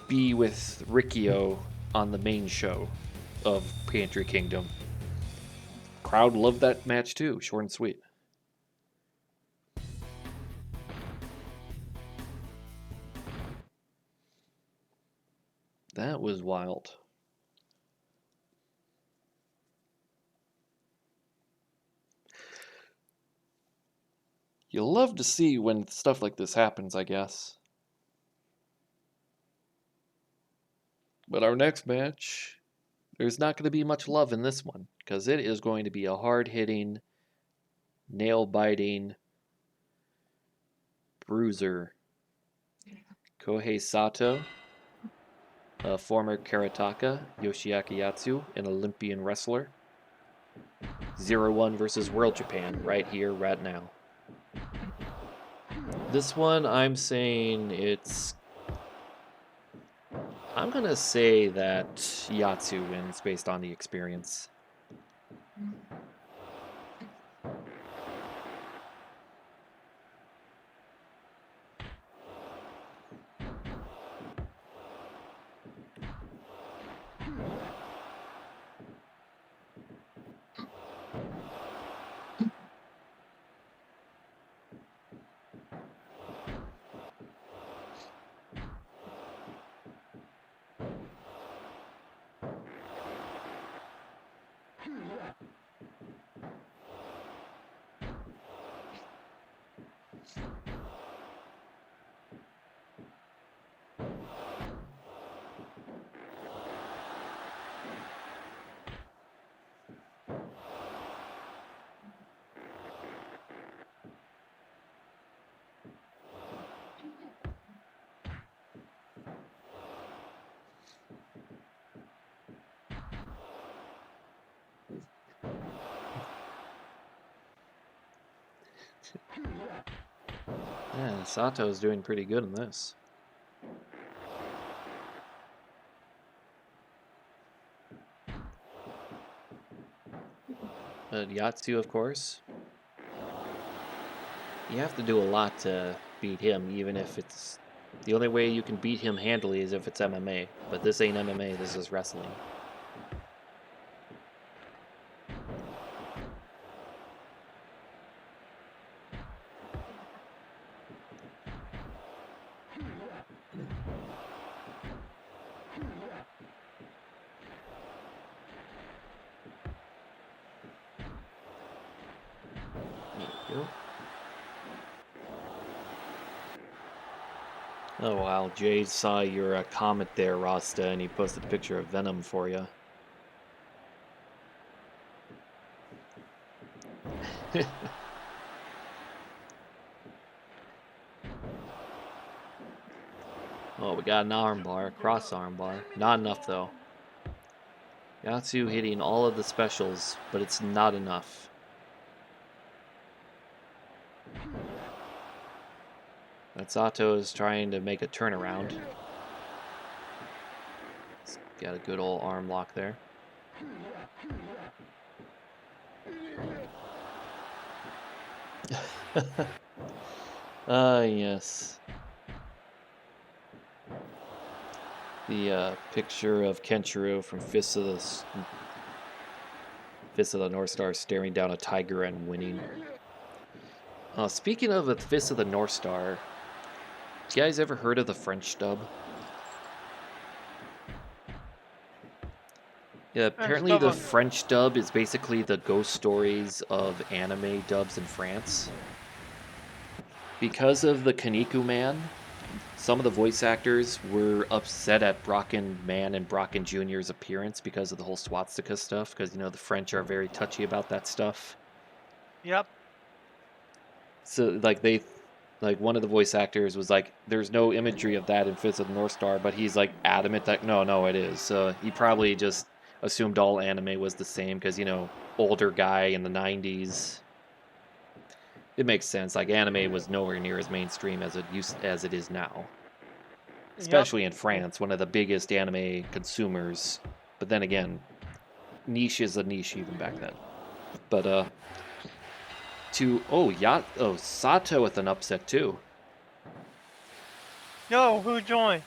Speaker 1: be with Rikio on the main show of Pantry Kingdom. Crowd loved that match too, short and sweet. That was wild. You love to see when stuff like this happens, I guess. But our next match, there's not going to be much love in this one, because it is going to be a hard-hitting, nail-biting bruiser. Kohei Sato, a former karateka, Yoshiaki Yatsu, an Olympian wrestler. 0-1 versus World Japan, right here, right now. This one, I'm saying it's... I'm going to say that Yatsu wins based on the experience. Yeah, Sato's doing pretty good in this. Yatsu, of course. You have to do a lot to beat him, even if it's... The only way you can beat him handily is if it's MMA. But this ain't MMA, this is wrestling. Oh wow, Jay saw your comment there, Rasta, and he posted a picture of Venom for you. Oh, we got an armbar, a cross armbar. Not enough though. Yatsu hitting all of the specials, but it's not enough. Sato is trying to make a turnaround. He's got a good old arm lock there. Yes. The picture of Kenshiro from Fist of the North Star staring down a tiger and winning. Speaking of the Fist of the North Star, you guys ever heard of the French dub? Yeah,
Speaker 3: and
Speaker 1: apparently
Speaker 3: stuff
Speaker 1: the
Speaker 3: like
Speaker 1: French dub is basically the ghost stories of anime dubs in France. Because of the Kaniku Man, some of the voice actors were upset at Brocken Man and Brocken Jr.'s appearance because of the whole swastika stuff, because, the French are very touchy about that stuff.
Speaker 3: Yep.
Speaker 1: So, like, one of the voice actors was like, there's no imagery of that in Fist of the North Star, but he's, like, adamant that, no, it is. So he probably just assumed all anime was the same, because, older guy in the 90s. It makes sense. Like, anime was nowhere near as mainstream as it is now.
Speaker 3: Yep.
Speaker 1: Especially in France, one of the biggest anime consumers. But then again, niche is a niche even back then. But Sato with an upset too.
Speaker 3: Yo, who joined?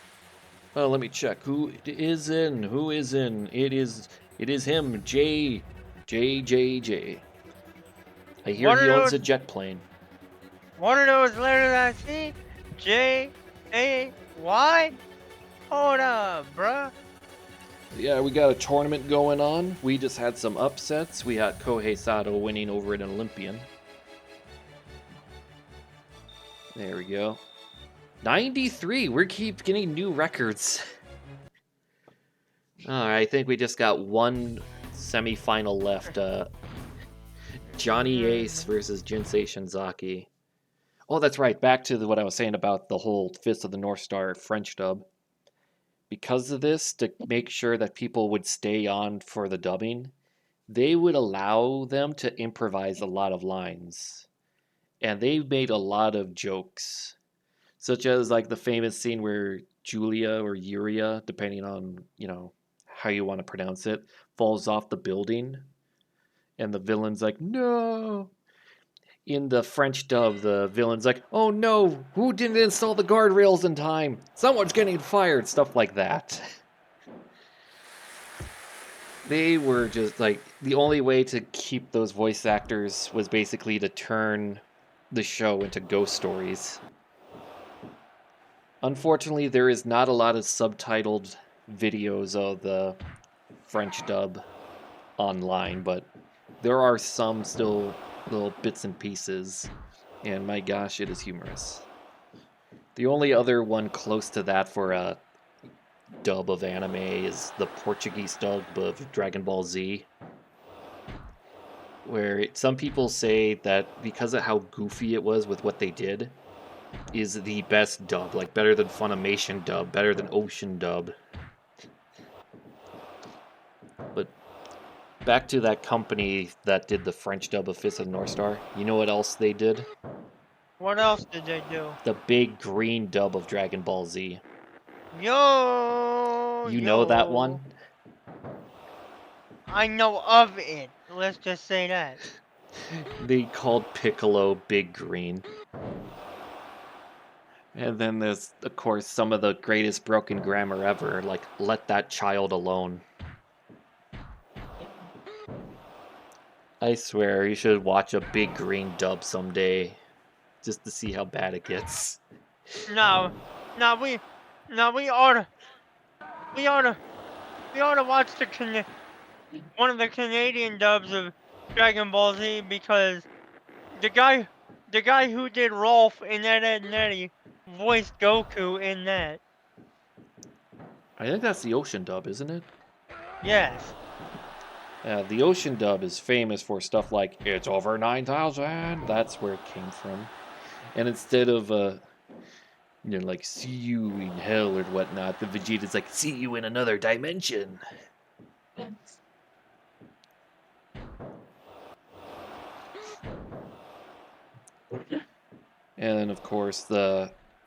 Speaker 1: Let me check. Who is in? Who is in? It is him, J. I hear
Speaker 3: One
Speaker 1: he
Speaker 3: of
Speaker 1: owns
Speaker 3: those
Speaker 1: a jet plane.
Speaker 3: letters I see. J-A-Y? Hold up, bruh.
Speaker 1: Yeah, we got a tournament going on. We just had some upsets. We had Kohei Sato winning over an Olympian. There we go. 93. We keep getting new records. All right, I think we just got one semifinal left. Johnny Ace versus Jinsei Shinzaki. Oh, that's right. Back to what I was saying about the whole Fist of the North Star French dub. Because of this, to make sure that people would stay on for the dubbing, they would allow them to improvise a lot of lines. And they made a lot of jokes, such as like the famous scene where Julia or Yuria, depending on, how you want to pronounce it, falls off the building and the villain's like, "No." In the French dub, the villain's like, "Oh no, who didn't install the guardrails in time? Someone's getting fired," stuff like that. They were just like, the only way to keep those voice actors was basically to turn the show into ghost stories. Unfortunately, there is not a lot of subtitled videos of the French dub online, but there are some still little bits and pieces, and my gosh, it is humorous. The only other one close to that for a dub of anime is the Portuguese dub of Dragon Ball Z, where some people say that because of how goofy it was with what they did, is the best dub, like better than Funimation dub, better than Ocean dub. But back to that company that did the French dub of Fist of the North Star. You know what else they did?
Speaker 3: What else did they do?
Speaker 1: The big green dub of Dragon Ball Z.
Speaker 3: Yo,
Speaker 1: You know that
Speaker 3: yo.
Speaker 1: one?
Speaker 3: I know of it. Let's just say that.
Speaker 1: They called Piccolo Big Green. And then there's, of course, some of the greatest broken grammar ever, like "let that child alone." I swear, you should watch a Big Green dub someday, just to see how bad it gets.
Speaker 3: No, no, we ought to watch one of the Canadian dubs of Dragon Ball Z because the guy who did Rolf in Ed, Edd n Eddy voiced Goku in that.
Speaker 1: I think that's the Ocean dub, isn't it?
Speaker 3: Yes.
Speaker 1: The Ocean dub is famous for stuff like "It's over 9,000." That's where it came from. And instead of like "see you in hell" or whatnot, the Vegeta's like "see you in another dimension." And then, of course,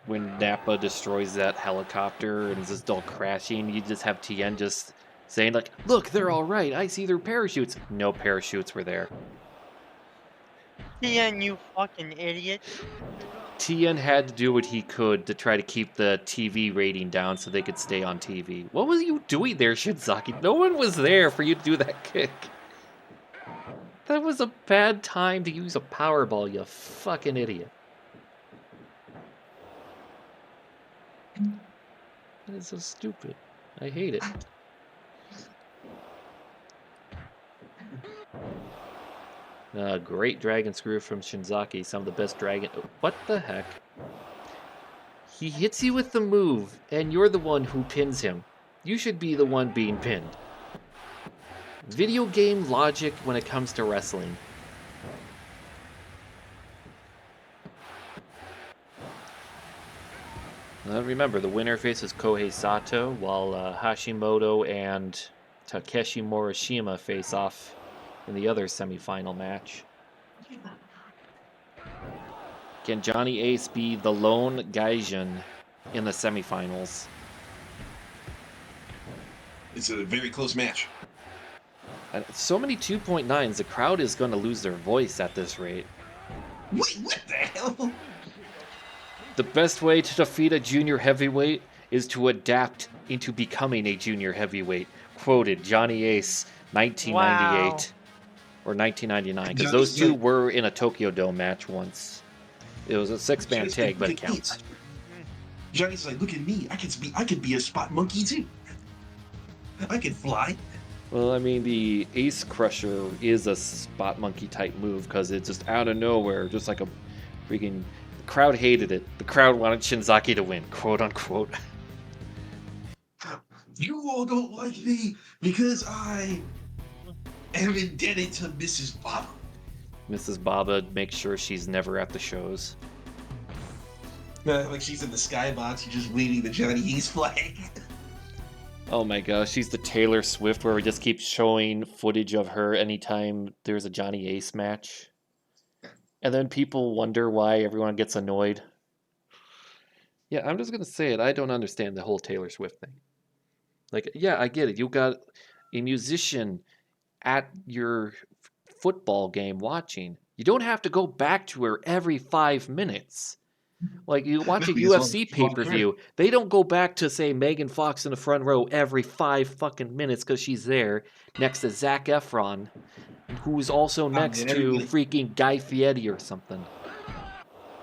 Speaker 1: when Nappa destroys that helicopter and it's just all crashing, you just have Tien just saying like, "Look, they're all right. I see their parachutes." No parachutes were there.
Speaker 3: Tien, you fucking idiot.
Speaker 1: Tien had to do what he could to try to keep the TV rating down so they could stay on TV. What was you doing there, Shinzaki? No one was there for you to do that kick. That was a bad time to use a Powerball, you fucking idiot. That is so stupid. I hate it. Great dragon screw from Shinzaki. Some of the best dragon. What the heck? He hits you with the move, and you're the one who pins him. You should be the one being pinned. Video game logic when it comes to wrestling. Remember, the winner faces Kohei Sato, while Hashimoto and Takeshi Morishima face off in the other semifinal match. Can Johnny Ace be the lone Gaijin in the semifinals?
Speaker 2: It's a very close match.
Speaker 1: So many 2.9s, the crowd is going to lose their voice at this rate.
Speaker 2: Wait, what the hell?
Speaker 1: The best way to defeat a junior heavyweight is to adapt into becoming a junior heavyweight. Quoted Johnny Ace, 1998
Speaker 3: Wow.
Speaker 1: or 1999, because
Speaker 2: Johnny's
Speaker 1: those two
Speaker 2: like-
Speaker 1: were in a Tokyo Dome match once. It was a 6-man
Speaker 2: Johnny's
Speaker 1: tag,
Speaker 2: like,
Speaker 1: but it
Speaker 2: "Look at me.
Speaker 1: counts.
Speaker 2: Johnny's like, look at me. I could be a spot monkey too. I can fly.
Speaker 1: Well, I mean, the Ace Crusher is a spot monkey type move because it's just out of nowhere, just like a freaking. The crowd hated it. The crowd wanted Shinzaki to win, quote unquote.
Speaker 2: You all don't like me because I am indebted to Mrs. Baba.
Speaker 1: Mrs. Baba makes sure she's never at the shows.
Speaker 2: Like she's in the skybox, she's just waving the Johnny Ace flag.
Speaker 1: Oh my gosh, she's the Taylor Swift where we just keep showing footage of her anytime there's a Johnny Ace match. And then people wonder why everyone gets annoyed. Yeah, I'm just going to say it. I don't understand the whole Taylor Swift thing. Like, yeah, I get it. You got a musician at your football game watching. You don't have to go back to her every 5 minutes. Like, you watch a
Speaker 2: No, because
Speaker 1: UFC
Speaker 2: all-
Speaker 1: pay-per-view, they don't go back to, say, Megan Fox in the front row every 5 fucking minutes because she's there next to Zac Efron, who's also next
Speaker 2: man,
Speaker 1: to
Speaker 2: everybody-
Speaker 1: freaking Guy Fieri or something.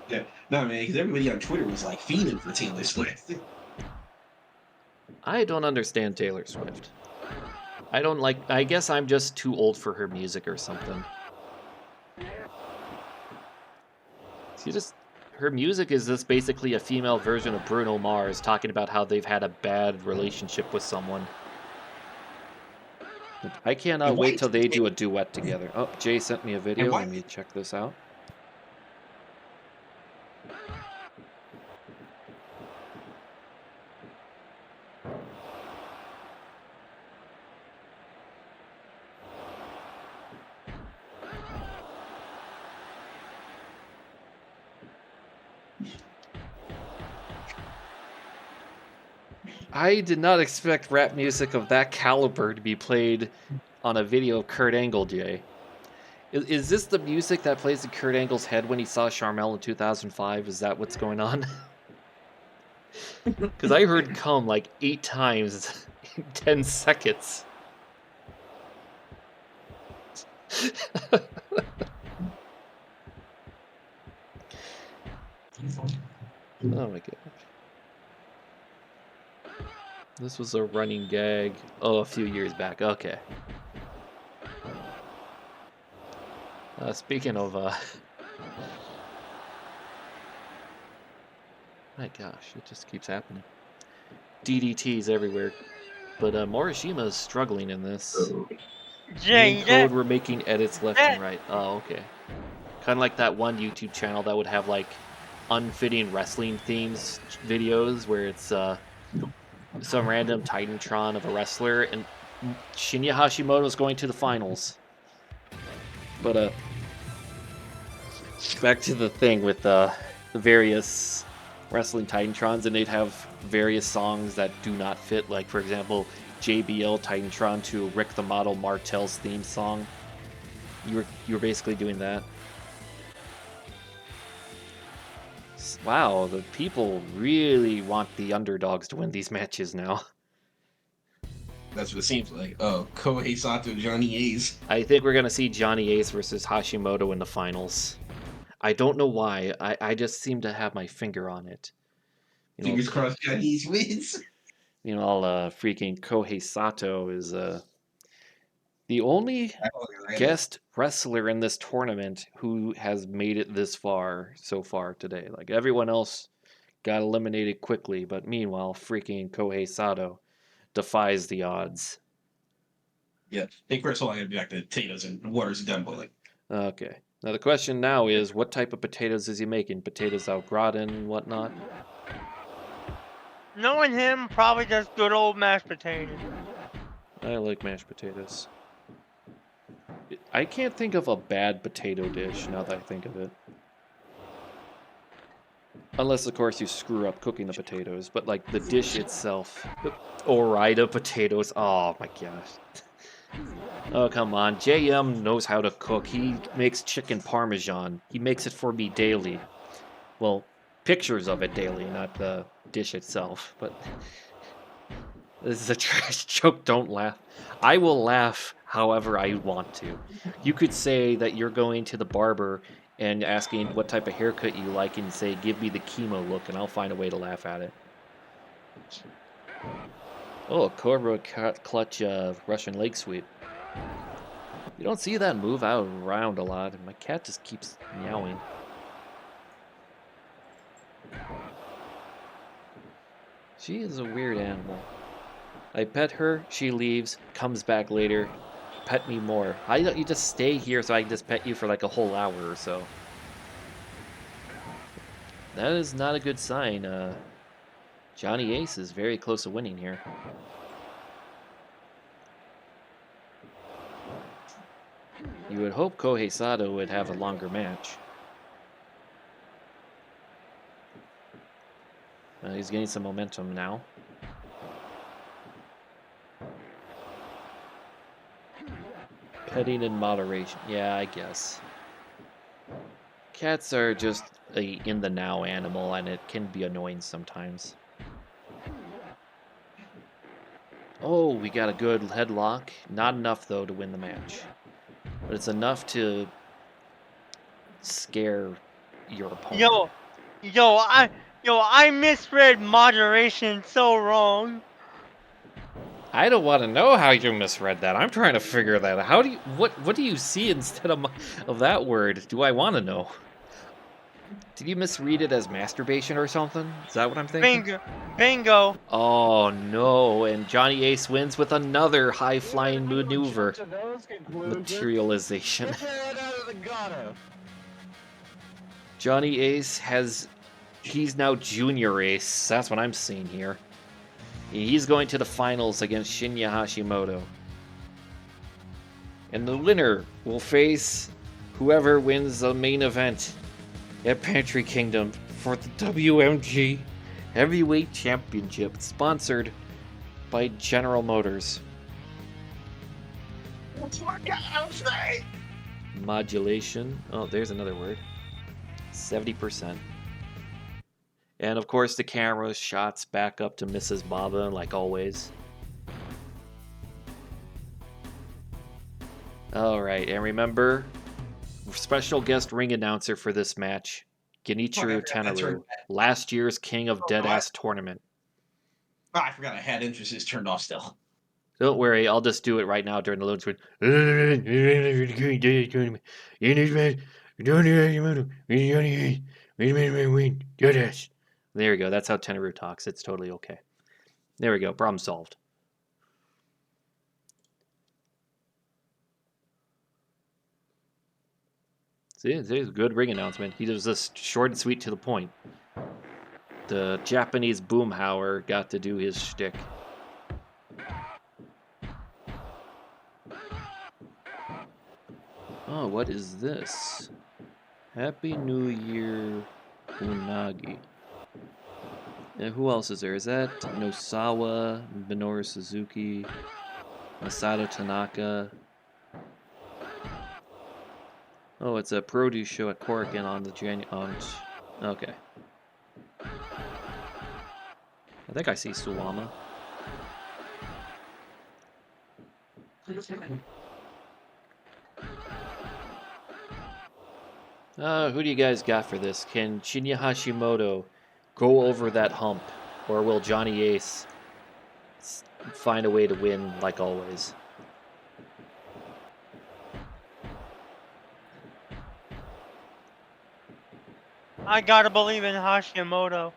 Speaker 2: Yeah, no man, because everybody on Twitter was like fiending for Taylor Swift.
Speaker 1: I don't understand Taylor Swift. I guess I'm just too old for her music or something. Her music is just basically a female version of Bruno Mars talking about how they've had a bad relationship with someone. I cannot wait till they do a duet together. Oh, Jay sent me a video.
Speaker 2: why-
Speaker 1: Let me check this out. I did not expect rap music of that caliber to be played on a video of Kurt Angle, Jay. Is this the music that plays in Kurt Angle's head when he saw Charmel in 2005? Is that what's going on? Because I heard "come" like 8 times in 10 seconds. Oh my god. This was a running gag. Oh, a few years back. Okay. Speaking of, my gosh, it just keeps happening. DDTs everywhere. But Morishima is struggling in this.
Speaker 3: Jay,
Speaker 1: In code, we're making edits left and right. Oh, okay. Kind of like that one YouTube channel that would have like unfitting wrestling themes videos where it's some random Titantron of a wrestler and Shinya Hashimoto's going to the finals. But back to the thing with the various wrestling Titantrons, and they'd have various songs that do not fit. Like, for example, JBL Titantron to Rick the Model Martel's theme song. You were basically doing that. Wow, the people really want the underdogs to win these matches now.
Speaker 2: That's what it seems like. Oh, Kohei Sato, Johnny Ace.
Speaker 1: I think we're going to see Johnny Ace versus Hashimoto in the finals. I don't know why. I just seem to have my finger on it. You know,
Speaker 2: Fingers crossed Johnny Ace wins.
Speaker 1: all freaking Kohei Sato is The only
Speaker 5: Oh, yeah.
Speaker 1: guest wrestler in this tournament who has made it this far so far today. Like everyone else got eliminated quickly, but meanwhile, freaking Kohei Sato defies the odds.
Speaker 5: Yeah. Hey, first of all, I'm gonna be back to potatoes and water's done boiling.
Speaker 1: Okay. Now the question now is, what type of potatoes is he making? Potatoes au gratin and whatnot?
Speaker 3: Knowing him, probably just good old mashed potatoes.
Speaker 1: I like mashed potatoes. I can't think of a bad potato dish now that I think of it. Unless, of course, you screw up cooking the potatoes, but like the dish itself. Orida potatoes. Oh my gosh. Oh, come on. JM knows how to cook. He makes chicken parmesan. He makes it for me daily. Well, pictures of it daily, not the dish itself. But this is a trash joke. Don't laugh. I will laugh however I want to. You could say that you're going to the barber and asking what type of haircut you like and say, give me the chemo look, and I'll find a way to laugh at it. Oh, Cobra clutch Russian leg sweep. You don't see that move out around a lot, and my cat just keeps meowing. She is a weird animal. I pet her, she leaves, comes back later, pet me more. Why don't you just stay here so I can just pet you for like a whole hour or so? That is not a good sign. Johnny Ace is very close to winning here. You would hope Kohei Sato would have a longer match. He's getting some momentum now. Petting in moderation. Yeah, I guess. Cats are just a in the now animal, and it can be annoying sometimes. Oh, we got a good headlock. Not enough, though, to win the match. But it's enough to scare your opponent.
Speaker 3: I misread moderation so wrong.
Speaker 1: I don't want to know how you misread that. I'm trying to figure that out. How do you what do you see instead of that word? Do I want to know? Did you misread it as masturbation or something? Is that what I'm thinking?
Speaker 3: Bingo.
Speaker 1: Oh no, and Johnny Ace wins with another high-flying maneuver. Materialization. Johnny Ace he's now Junior Ace. That's what I'm seeing here. He's going to the finals against Shinya Hashimoto. And the winner will face whoever wins the main event at Pantry Kingdom for the WMG Heavyweight Championship, sponsored by General Motors. Modulation. Oh, there's another word. 70%. And of course, the camera shots back up to Mrs. Baba, like always. Alright, and remember, special guest ring announcer for this match, Genichiro Tenaru, last year's King of Deadass Tournament.
Speaker 5: Oh, I forgot I had entrances turned off still.
Speaker 1: Don't worry, I'll just do it right now during the load screen. There we go. That's how Tenaru talks. It's totally okay. There we go. Problem solved. See, it's a good ring announcement. He was just short and sweet to the point. The Japanese boomhauer got to do his shtick. Oh, what is this? Happy New Year, Unagi. And who else is there? Is that Nosawa, Minoru Suzuki, Masato Tanaka? Oh, it's a produce show at Korakuen on the okay. I think I see Suwama. Who do you guys got for this? Can Shinya Hashimoto go over that hump? Or will Johnny Ace find a way to win like always?
Speaker 3: I gotta believe in Hashimoto.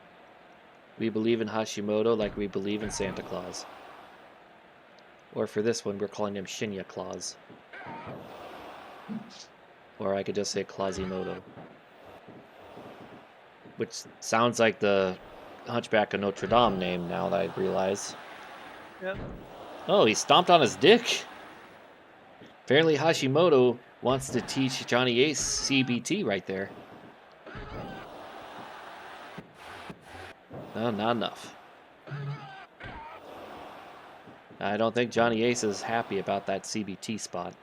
Speaker 1: We believe in Hashimoto like we believe in Santa Claus. Or for this one, we're calling him Shinya Claus. Or I could just say Clausimoto. Which sounds like the Hunchback of Notre Dame name now that I realize.
Speaker 3: Yep.
Speaker 1: Oh, he stomped on his dick. Apparently Hashimoto wants to teach Johnny Ace CBT right there. No, not enough. I don't think Johnny Ace is happy about that CBT spot.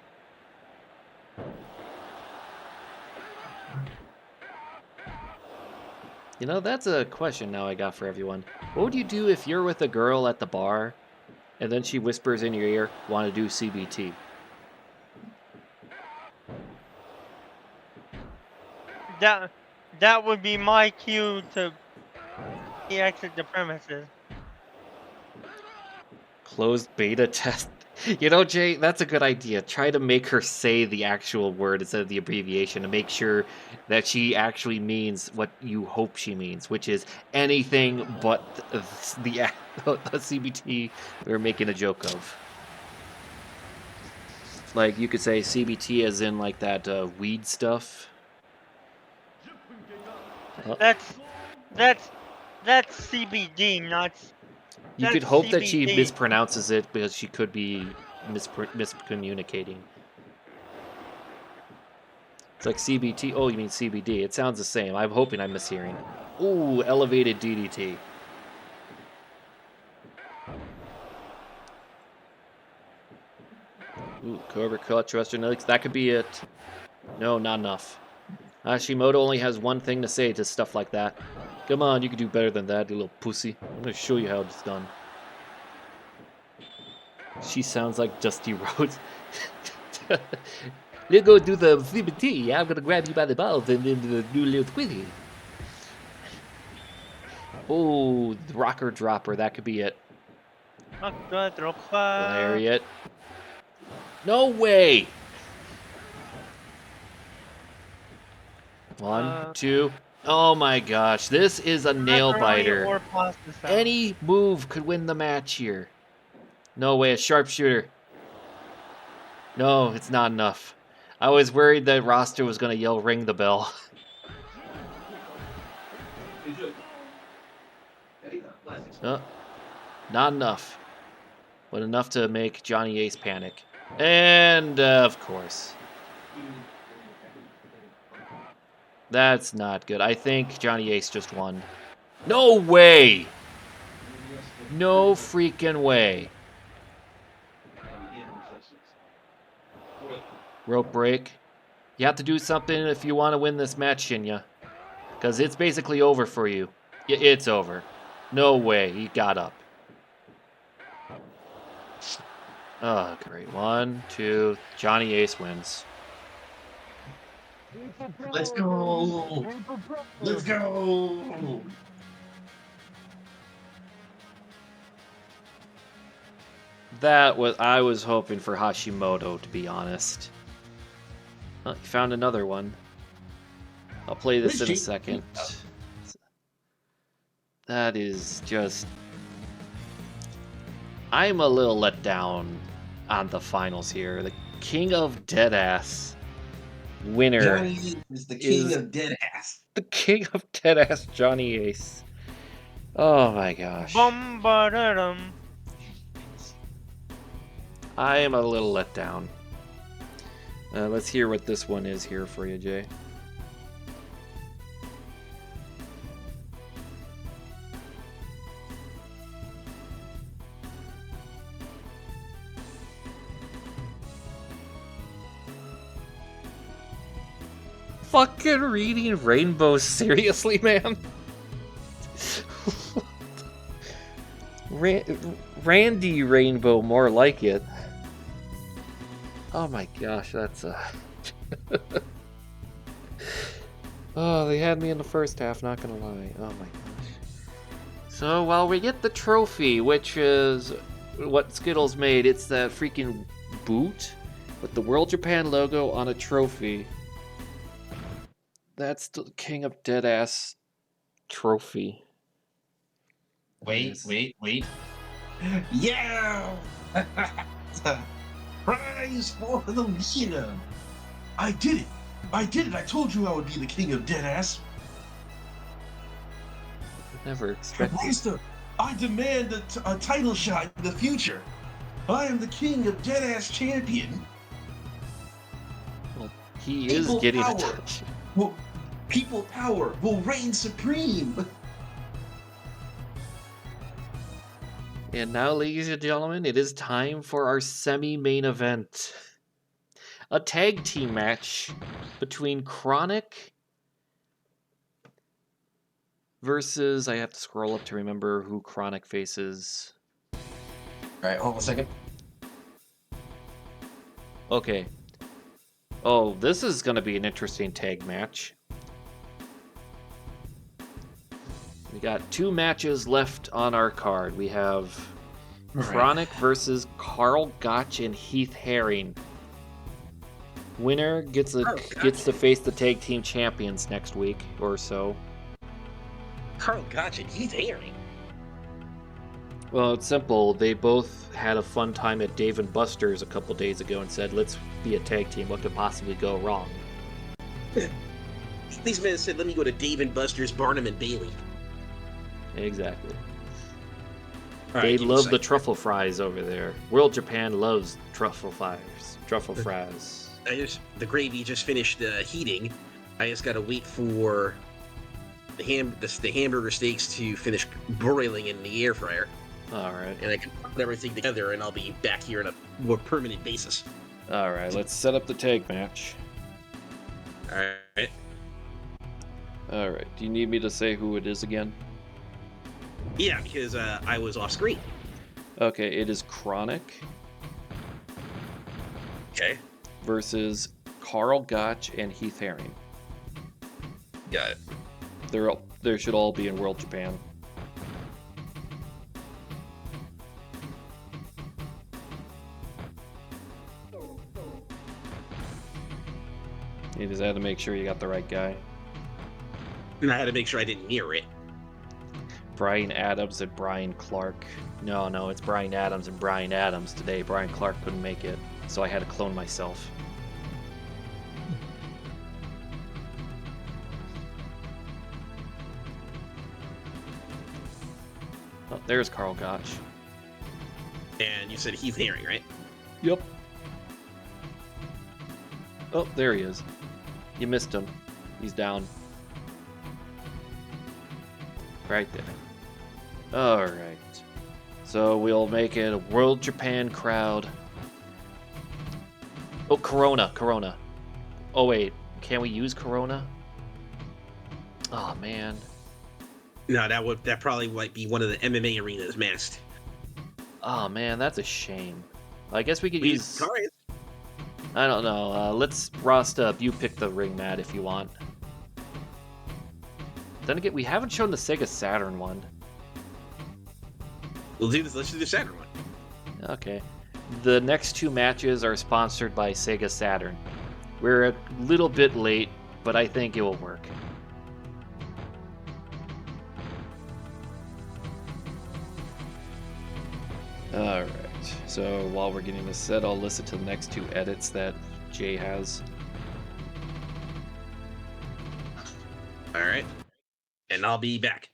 Speaker 1: You know, that's a question now I got for everyone. What would you do if you're with a girl at the bar and then she whispers in your ear, want to do CBT?
Speaker 3: That would be my cue to exit the premises.
Speaker 1: Closed beta test. You know, Jay, that's a good idea. Try to make her say the actual word instead of the abbreviation to make sure that she actually means what you hope she means, which is anything but the CBT we're making a joke of. Like, you could say CBT as in, like, that weed stuff.
Speaker 3: That's CBD, not.
Speaker 1: You
Speaker 3: That's
Speaker 1: could hope that she
Speaker 3: CBD.
Speaker 1: mispronounces it because she could be miscommunicating. It's like CBT. Oh, you mean CBD. It sounds the same. I'm hoping I'm mishearing. Ooh, elevated DDT. Ooh, Cobra Clutch, Western Legs. That could be it. No, not enough. Hashimoto only has one thing to say to stuff like that. Come on, you can do better than that, you little pussy. I'm gonna show you how it's done. She sounds like Dusty Rhodes. Let's go do the CBT. I'm gonna grab you by the balls and then do a little squiddy. Oh, the rocker dropper. That could be it. Lariat. No way! 1, 2. Oh my gosh, this is a nail biter. Any move could win the match here. No way, a sharpshooter. No, it's not enough. I was worried that roster was going to yell ring the bell. Not enough. But enough to make Johnny Ace panic. And, of course. That's not good. I think Johnny Ace just won. No way! No freaking way. Rope break. You have to do something if you want to win this match, Shinya. Because it's basically over for you. It's over. No way. He got up. Oh, great. 1, 2. Johnny Ace wins.
Speaker 5: Let's go! Let's go!
Speaker 1: I was hoping for Hashimoto, to be honest. Oh, you found another one. I'll play this in a second. That is just... I'm a little let down on the finals here. The King of Deadass winner.
Speaker 5: Johnny Ace is the King of Deadass.
Speaker 1: The King of Deadass, Johnny Ace. Oh my gosh. I am a little let down. Let's hear what this one is here for you, Jay. Fucking reading Rainbow, seriously, man? Randy Rainbow, more like it. Oh my gosh, that's oh, they had me in the first half, not gonna lie. Oh my gosh. So while we get the trophy, which is what Skittles made, it's that freaking boot with the World Japan logo on a trophy. That's the King of Deadass trophy.
Speaker 5: Wait. Yeah! Prize for the winner! I did it! I told you I would be the king of Deadass.
Speaker 1: Never expected.
Speaker 5: Master, I demand a title shot in the future. I am the king of Deadass champion.
Speaker 1: Well, he is getting a touch.
Speaker 5: People power will reign supreme.
Speaker 1: And now, ladies and gentlemen, it is time for our semi-main event. A tag team match between Chronic versus... I have to scroll up to remember who Chronic faces.
Speaker 5: Alright, hold on a second.
Speaker 1: Okay. Oh, this is going to be an interesting tag match. We got 2 matches left on our card. We have Chronic versus Carl Gotch and Heath Herring. Winner gets to face the tag team champions next week or so.
Speaker 2: Carl Gotch and Heath Herring.
Speaker 1: Well, it's simple. They both had a fun time at Dave & Buster's a couple days ago and said, let's be a tag team. What could possibly go wrong?
Speaker 2: These men said, let me go to Dave & Buster's, Barnum and Bailey.
Speaker 1: Exactly.
Speaker 2: Right,
Speaker 1: They love the truffle fries over there. World Japan loves truffle fries. Truffle fries.
Speaker 2: The gravy just finished heating. I just gotta wait for the hamburger steaks to finish broiling in the air fryer.
Speaker 1: Alright.
Speaker 2: And I can put everything together and I'll be back here on a more permanent basis.
Speaker 1: Alright, let's set up the tag match.
Speaker 2: Alright.
Speaker 1: Alright, do you need me to say who it is again?
Speaker 2: Yeah, because I was off screen.
Speaker 1: Okay, it is Chronic
Speaker 2: Okay.
Speaker 1: versus Carl Gotch and Heath Herring.
Speaker 2: Got it.
Speaker 1: They should all be in World Japan. You just had to make sure you got the right guy.
Speaker 2: And I had to make sure I didn't mirror it.
Speaker 1: Brian Adams and Brian Clark. No, it's Brian Adams and Brian Adams today. Brian Clark couldn't make it, so I had to clone myself. Oh, there's Carl Gotch.
Speaker 2: And you said Heath Herring, right?
Speaker 1: Yep. Oh, there he is. You missed him. He's down. Right there. Alright. So we'll make it a World Japan crowd. Oh, Corona. Oh, wait. Can we use Corona? Oh, man.
Speaker 2: No, that probably might be one of the MMA arenas masked.
Speaker 1: Oh, man, that's a shame. I guess we could use...
Speaker 2: Cards.
Speaker 1: I don't know. Let's Rost up. You pick the ring mat if you want. Then again, we haven't shown the Sega Saturn one.
Speaker 2: We'll do this. Let's do the Saturn one.
Speaker 1: Okay. The next 2 matches are sponsored by Sega Saturn. We're a little bit late, but I think it will work. Alright, so while we're getting this set, I'll listen to the next 2 edits that Jay has.
Speaker 2: Alright. And I'll be back.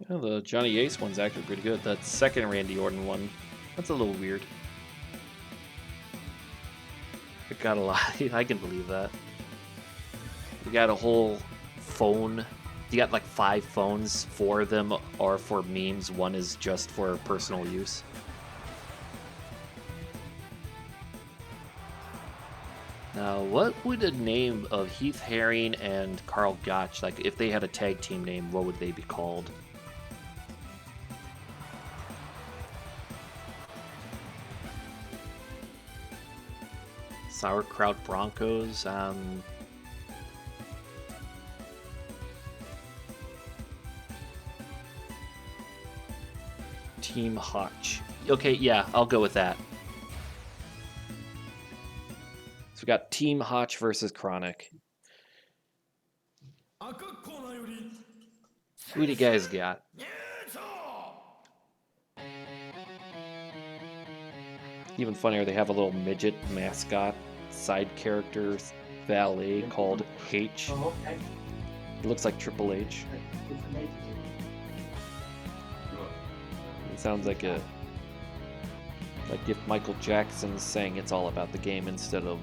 Speaker 1: Yeah, the Johnny Ace one's actually pretty good. That second Randy Orton one, that's a little weird. It got a lot. I can believe that. You got a whole phone. You got like 5 phones. 4 of them are for memes. 1 is just for personal use. Now, what would the name of Heath Herring and Carl Gotch, like if they had a tag team name, what would they be called? Sauerkraut Broncos. Team Hotch. Okay, yeah, I'll go with that. So we got Team Hotch versus Chronic. Who do you guys got? Even funnier, they have a little midget mascot side character valet called H. It looks like Triple H. It sounds like if Michael Jackson sang "It's All About the Game" instead of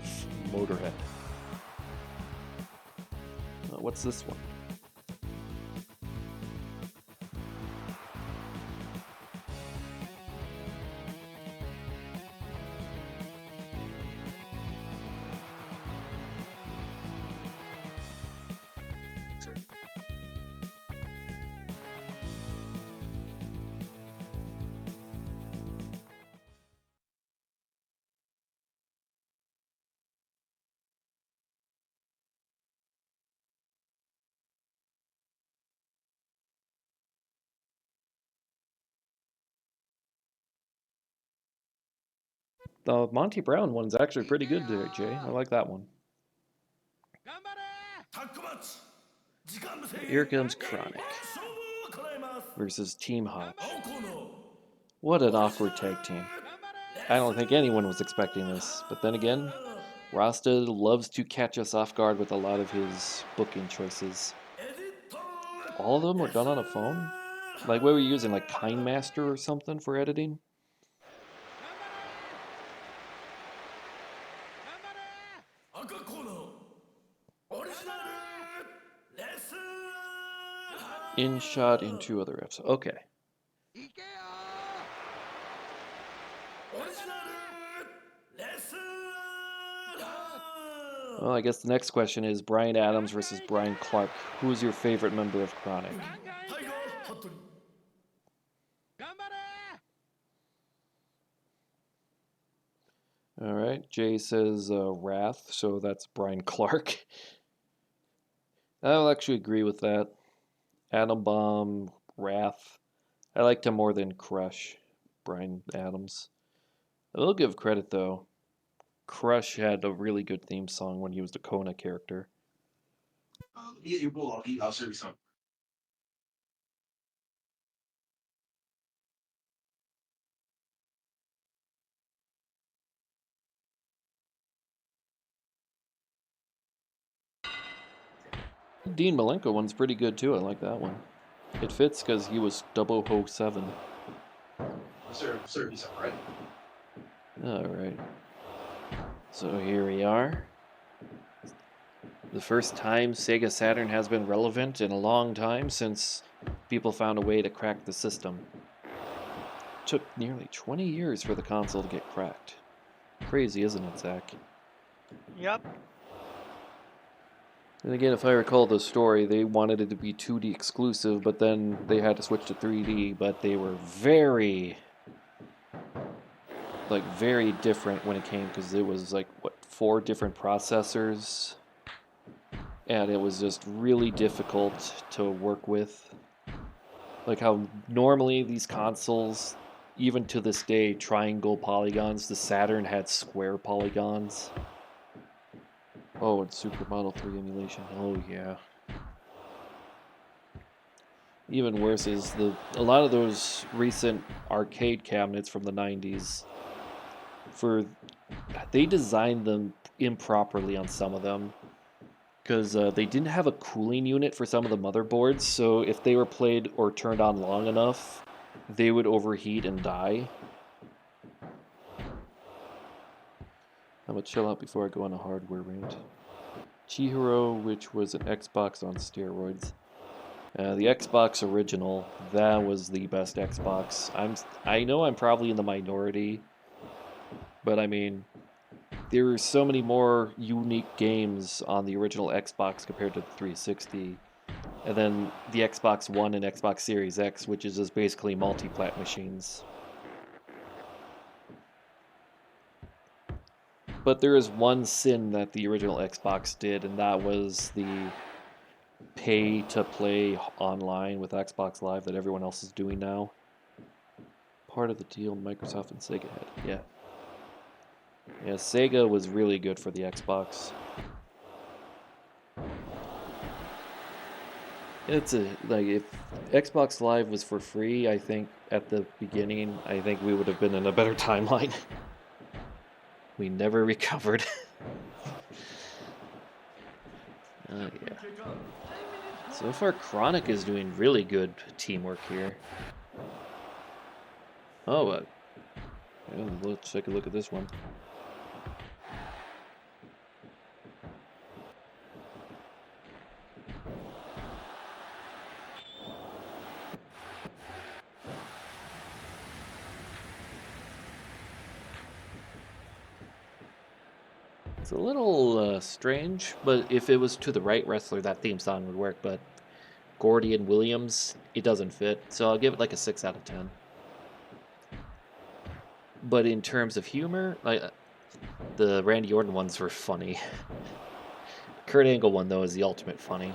Speaker 1: Motorhead. What's this one? The Monty Brown one's actually pretty good there, Jay. I like that one. Here comes Chronic versus Team Hotch. What an awkward tag team. I don't think anyone was expecting this, but then again, Rasta loves to catch us off guard with a lot of his booking choices. All of them were done on a phone? Like, what were you using, like KineMaster or something for editing? InShot in 2 other episodes. Okay. Well, I guess the next question is Brian Adams versus Brian Clark. Who's your favorite member of Chronic? All right. Jay says Wrath, so that's Brian Clark. I'll actually agree with that. Atom Bomb, Wrath. I liked him more than Crush, Brian Adams. I will give credit, though. Crush had a really good theme song when he was the Kona character.
Speaker 5: Let me get your bowl. I'll serve you some.
Speaker 1: Dean Malenko one's pretty good, too. I like that one. It fits because he was 007.
Speaker 5: Serve you some, right?
Speaker 1: Alright. So here we are. The first time Sega Saturn has been relevant in a long time since people found a way to crack the system. It took nearly 20 years for the console to get cracked. Crazy, isn't it, Zach?
Speaker 3: Yep.
Speaker 1: And again, if I recall the story, they wanted it to be 2D exclusive, but then they had to switch to 3D, but they were very different when it came, because it was 4 different processors, and it was just really difficult to work with. Like how normally these consoles, even to this day, triangle polygons, the Saturn had square polygons. Oh, and Super Model 3 emulation. Oh, yeah. Even worse is a lot of those recent arcade cabinets from the 90s, they designed them improperly on some of them, because they didn't have a cooling unit for some of the motherboards, so if they were played or turned on long enough, they would overheat and die. I'm gonna chill out before I go on a hardware rant. Chihiro, which was an Xbox on steroids. The Xbox original, that was the best Xbox. I know I'm probably in the minority, but I mean, there are so many more unique games on the original Xbox compared to the 360. And then the Xbox One and Xbox Series X, which is just basically multi-plat machines. But there is one sin that the original Xbox did, and that was the pay to play online with Xbox Live that everyone else is doing now. Part of the deal Microsoft and Sega had. Yeah. Yeah, Sega was really good for the Xbox. It's like if Xbox Live was for free, I think at the beginning, I think we would have been in a better timeline. We never recovered. Yeah. So far, Chronic is doing really good teamwork here. Oh, yeah, let's take a look at this one. It's a little strange, but if it was to the right wrestler, that theme song would work, but Gordy and Williams, it doesn't fit, so I'll give it like a 6 out of 10. But in terms of humor, like the Randy Orton ones were funny. Kurt Angle one, though, is the ultimate funny.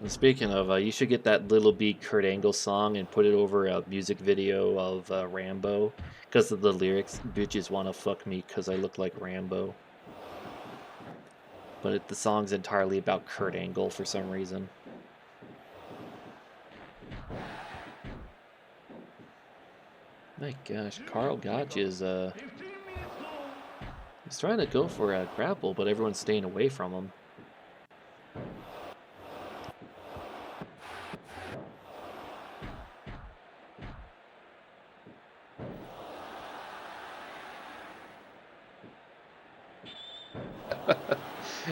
Speaker 1: And speaking of, you should get that Little B Kurt Angle song and put it over a music video of Rambo. Because of the lyrics, bitches wanna fuck me because I look like Rambo. But the song's entirely about Kurt Angle for some reason. My gosh, Carl Gotch is he's trying to go for a grapple, but everyone's staying away from him.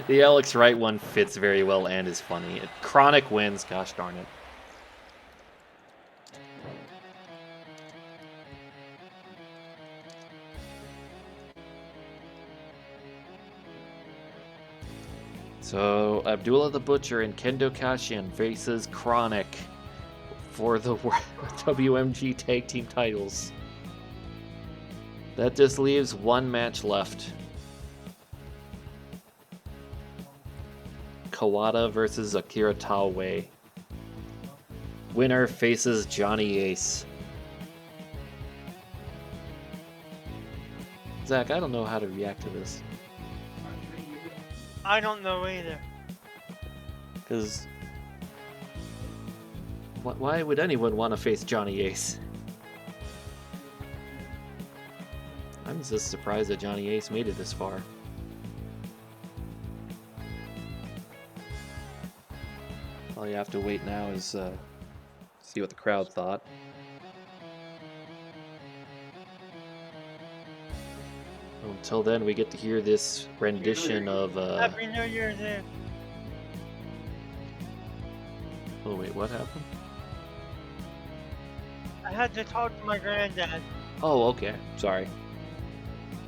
Speaker 1: The Alex Wright one fits very well and is funny. Chronic wins, gosh darn it. So Abdullah the Butcher and Kendo Kashian faces Chronic for the WMG Tag Team titles. That just leaves one match left. Kawada versus Akira Taue. Winner faces Johnny Ace. Zach, I don't know how to react to this.
Speaker 3: I don't know either.
Speaker 1: Because why would anyone want to face Johnny Ace? I'm just surprised that Johnny Ace made it this far. All you have to wait now is see what the crowd thought. Until then, we get to hear this rendition of...
Speaker 3: Happy New Year's Eve.
Speaker 1: Oh wait, what happened?
Speaker 3: I had to talk to my granddad.
Speaker 1: Oh, okay. Sorry.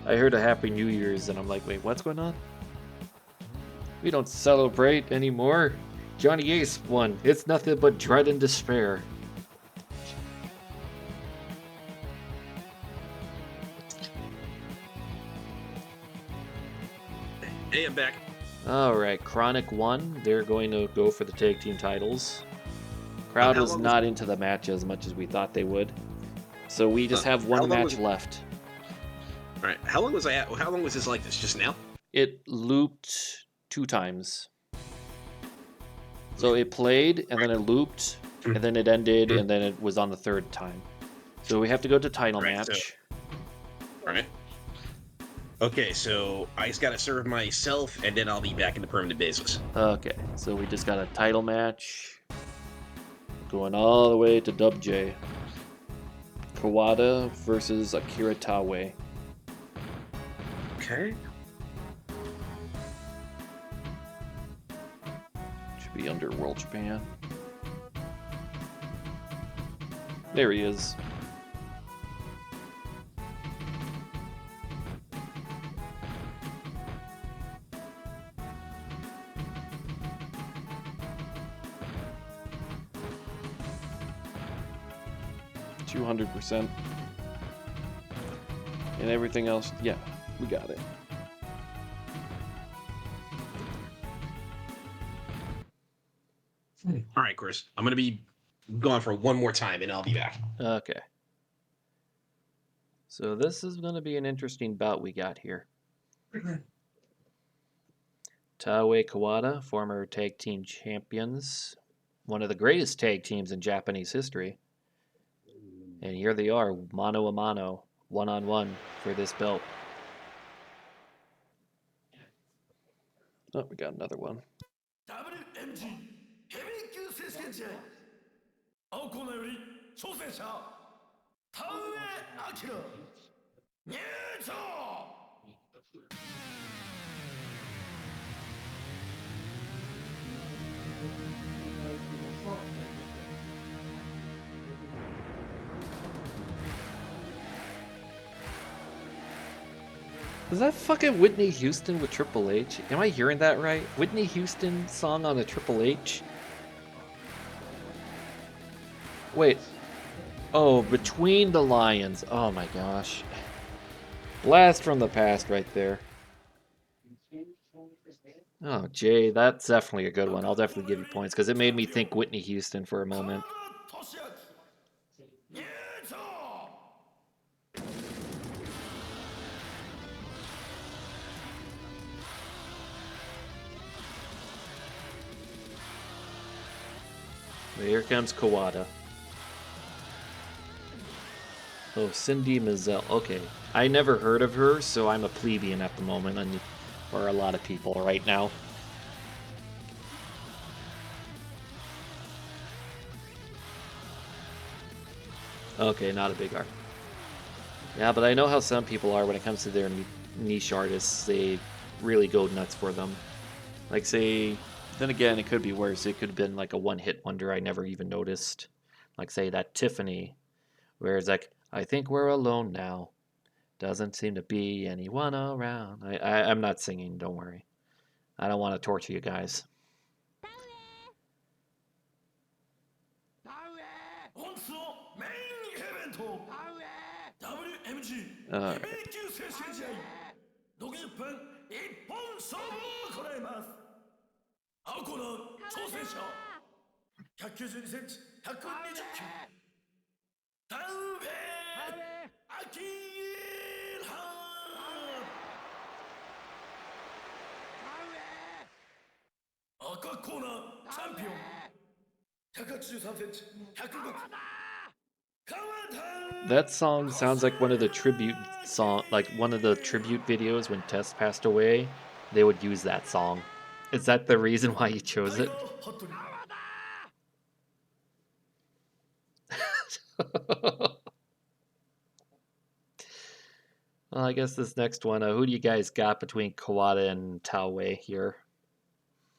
Speaker 1: I heard a Happy New Year's and I'm like, wait, what's going on? We don't celebrate anymore. Johnny Ace won. It's nothing but dread and despair.
Speaker 2: Hey, I'm back.
Speaker 1: Alright, Chronic won. They're going to go for the tag team titles. Crowd was not into the match as much as we thought they would. So we just have one match left.
Speaker 2: Alright, how long was this like this? Just now?
Speaker 1: It looped 2 times. So it played, and then it looped, and then it ended, and then it was on the 3rd time. So we have to go to title match.
Speaker 2: Alright. Okay, so I just gotta serve myself, and then I'll be back in the permanent basis.
Speaker 1: Okay, so we just got a title match. Going all the way to Dub J. Kawada versus Akira Taue.
Speaker 2: Okay.
Speaker 1: Should be under World Japan. There he is. 200%. And everything else, yeah, we got it.
Speaker 2: All right, Chris. I'm gonna be gone for one more time, and I'll be back.
Speaker 1: Okay. So this is going to be an interesting bout we got here. Taue Kawada, former tag team champions, one of the greatest tag teams in Japanese history. And here they are, mano a mano, one-on-one for this belt. Oh, we got another one.
Speaker 6: WMG ヘビー級選手権試合青コーナーより挑戦者田上彰入場
Speaker 1: Is that fucking Whitney Houston with Triple H? Am I hearing that right? Whitney Houston song on a Triple H? Wait. Oh, Between the Lions. Oh my gosh. Blast from the past right there. Oh, Jay, that's definitely a good one. I'll definitely give you points because it made me think Whitney Houston for a moment. Here comes Kawada. Oh, Cindy Mazel. Okay. I never heard of her, so I'm a plebeian at the moment, and for a lot of people right now. Okay, not a big art. Yeah, but I know how some people are when it comes to their niche artists. They really go nuts for them. Like, say, then again, it could be worse. It could have been like a one-hit wonder I never even noticed. Like, say, that Tiffany, where it's like, I think we're alone now. Doesn't seem to be anyone around. I'm not singing, don't worry. I don't want to torture you guys. That song sounds like one of the tribute videos when Tess passed away. They would use that song. Is that the reason why you chose it? Well, I guess this next one, who do you guys got between Kawada and Taue here?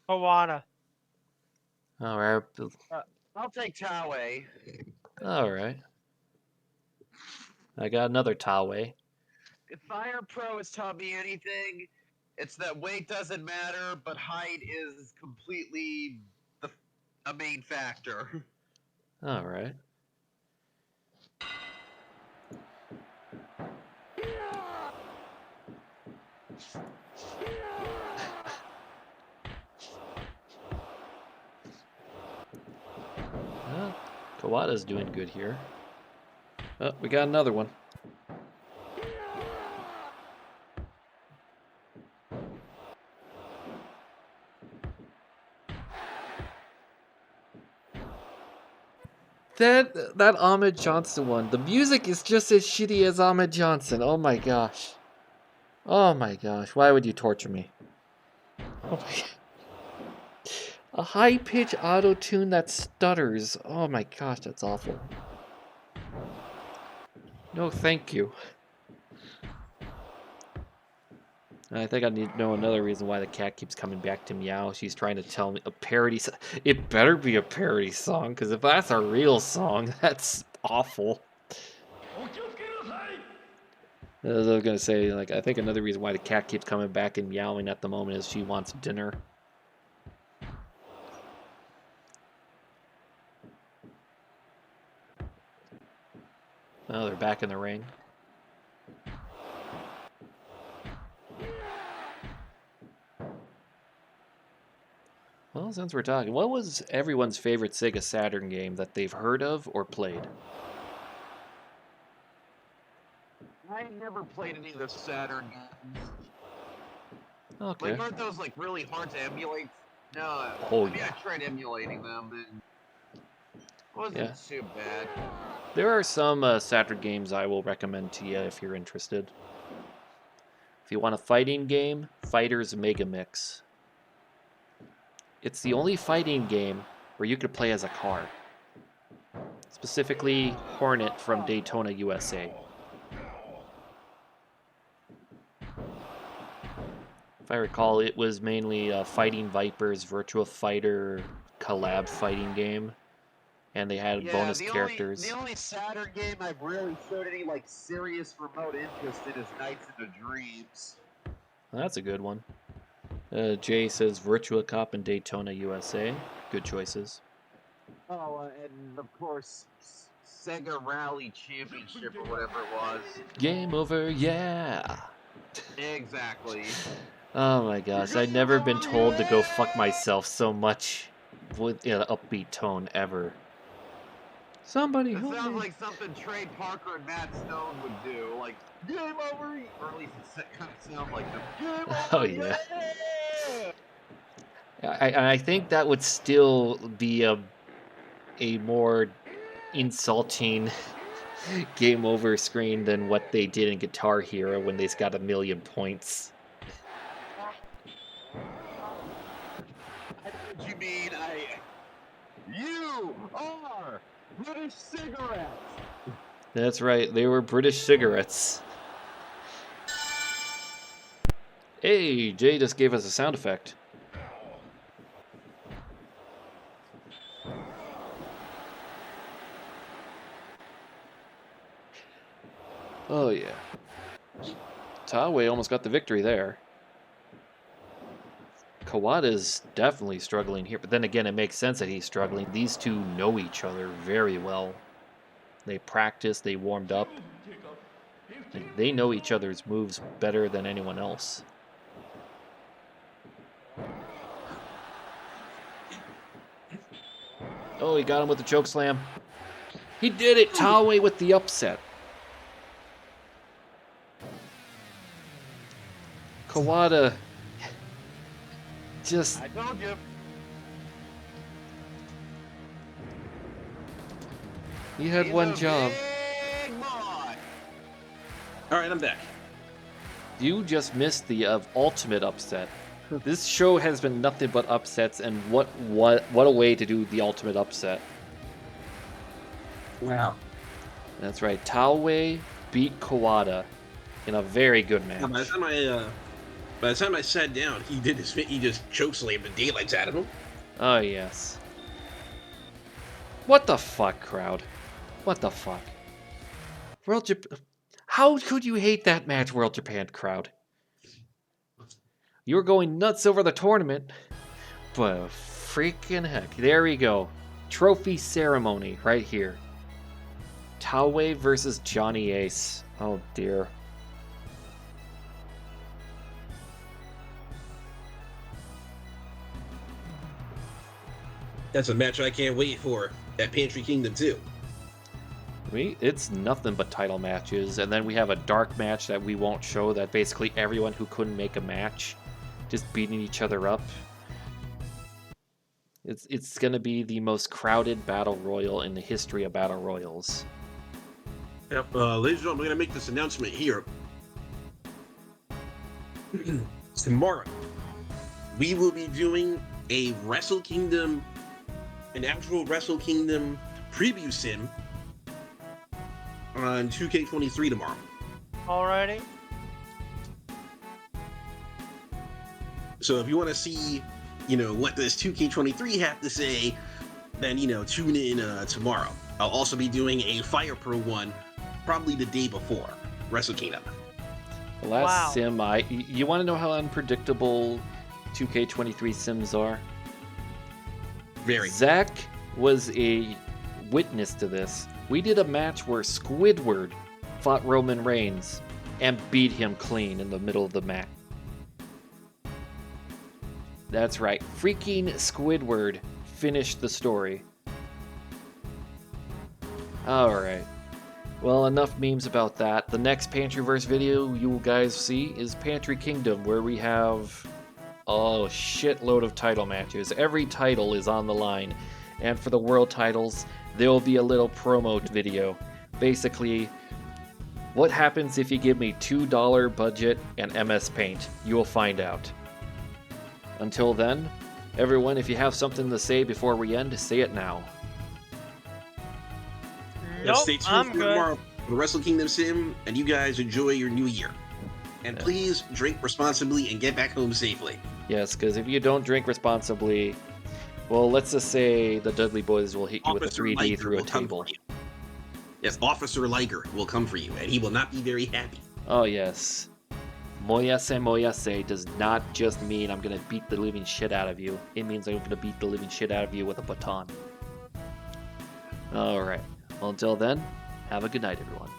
Speaker 3: Kawada.
Speaker 1: All right.
Speaker 4: I'll take Taue.
Speaker 1: All right. I got another Taue.
Speaker 4: If Fire Pro has taught me anything, it's that weight doesn't matter, but height is completely a main factor.
Speaker 1: All right. Well, Kawada's doing good here. Oh, we got another one. That Ahmed Johnson one, the music is just as shitty as Ahmed Johnson. Oh my gosh. Oh my gosh. Why would you torture me? Oh my god. A high-pitch auto-tune that stutters. Oh my gosh, that's awful. No, thank you. I think I need to know another reason why the cat keeps coming back to meow. She's trying to tell me a parody song. It better be a parody song, because if that's a real song, that's awful. As I was going to say, like, I think another reason why the cat keeps coming back and meowing at the moment is she wants dinner. Oh, they're back in the ring. Well, since we're talking, what was everyone's favorite Sega Saturn game that they've heard of or played?
Speaker 4: I never played any of the Saturn games.
Speaker 1: Okay.
Speaker 4: Like, aren't those like really hard to emulate? No.
Speaker 1: Oh,
Speaker 4: I mean,
Speaker 1: yeah.
Speaker 4: I tried emulating them, and it wasn't too bad.
Speaker 1: There are some Saturn games I will recommend to you if you're interested. If you want a fighting game, Fighters Mega Mix. It's the only fighting game where you could play as a car. Specifically, Hornet from Daytona, USA. If I recall, it was mainly a Fighting Vipers Virtua Fighter collab fighting game. And they had bonus characters.
Speaker 4: The only Saturn game I've really showed any like serious remote interest in is Nights into Dreams.
Speaker 1: Well, that's a good one. Jay says Virtua Cop and Daytona, USA. Good choices.
Speaker 4: Oh, and of course, Sega Rally Championship or whatever it was.
Speaker 1: Game over, yeah!
Speaker 4: Exactly.
Speaker 1: Oh my gosh, I'd never been told to go fuck myself so much with an upbeat tone ever. Somebody
Speaker 4: It
Speaker 1: help
Speaker 4: sounds
Speaker 1: me.
Speaker 4: like something Trey Parker and Matt Stone would do. Like, game over, or at least it kind of sounds like them. Game over,
Speaker 1: Oh yeah. I think that would still be a more insulting game over screen than what they did in Guitar Hero when they got 1,000,000 points.
Speaker 4: I know what you mean. You are British cigarettes.
Speaker 1: That's right, they were British cigarettes. Hey, Jay just gave us a sound effect. Oh yeah. Taue almost got the victory there. Kawada's definitely struggling here, but then again, it makes sense that he's struggling. These two know each other very well. They practiced, they warmed up. Like, they know each other's moves better than anyone else. Oh, he got him with the choke slam. He did it! Taue with the upset. Kawada just...
Speaker 4: I told you.
Speaker 1: He had one job.
Speaker 4: Big boy.
Speaker 2: All right, I'm back.
Speaker 1: You just missed the ultimate upset. This show has been nothing but upsets, and what a way to do the ultimate upset.
Speaker 2: Wow.
Speaker 1: That's right. Taue beat Kawada in a very good match.
Speaker 2: By the time I sat down, he just chokeslammed the daylights out of him.
Speaker 1: Oh yes. What the fuck, crowd? What the fuck? World Japan. How could you hate that match, World Japan crowd? You were going nuts over the tournament, but freaking heck, there we go. Trophy ceremony right here. Taue versus Johnny Ace. Oh dear.
Speaker 2: That's a match I can't wait for at Pantry Kingdom 2.
Speaker 1: It's nothing but title matches, and then we have a dark match that we won't show that basically everyone who couldn't make a match just beating each other up. It's gonna be the most crowded battle royal in the history of battle royals.
Speaker 2: Yep, ladies and gentlemen, I'm going to make this announcement here. Tomorrow, we will be doing a Wrestle Kingdom, an actual Wrestle Kingdom preview sim on 2K23 tomorrow.
Speaker 3: Alrighty.
Speaker 2: So if you want to see, what does 2K23 have to say, then, tune in tomorrow. I'll also be doing a Fire Pro one, probably the day before Wrestle Kingdom.
Speaker 1: The last sim, you want to know how unpredictable 2K23 sims are?
Speaker 2: Very.
Speaker 1: Zach was a witness to this. We did a match where Squidward fought Roman Reigns and beat him clean in the middle of the match. That's right, freaking Squidward finished the story. Alright. Well, enough memes about that. The next Pantryverse video you guys see is Pantry Kingdom, where we have a shitload of title matches. Every title is on the line. And for the world titles, there will be a little promo video. Basically, what happens if you give me $2 budget and MS Paint? You will find out. Until then, everyone, if you have something to say before we end, say it now.
Speaker 3: Nope,
Speaker 2: Stay tuned
Speaker 3: I'm
Speaker 2: for
Speaker 3: good.
Speaker 2: tomorrow for the Wrestle Kingdom Sim, and you guys enjoy your new year. And please drink responsibly and get back home safely.
Speaker 1: Yes, because if you don't drink responsibly, well, let's just say the Dudley Boys will hit you with a 3D
Speaker 2: Liger
Speaker 1: through a
Speaker 2: will come
Speaker 1: table.
Speaker 2: for you. Yes, Officer Liger will come for you, and he will not be very happy.
Speaker 1: Oh, yes. Moyase does not just mean I'm going to beat the living shit out of you. It means I'm going to beat the living shit out of you with a baton. Alright. Well, until then, have a good night, everyone.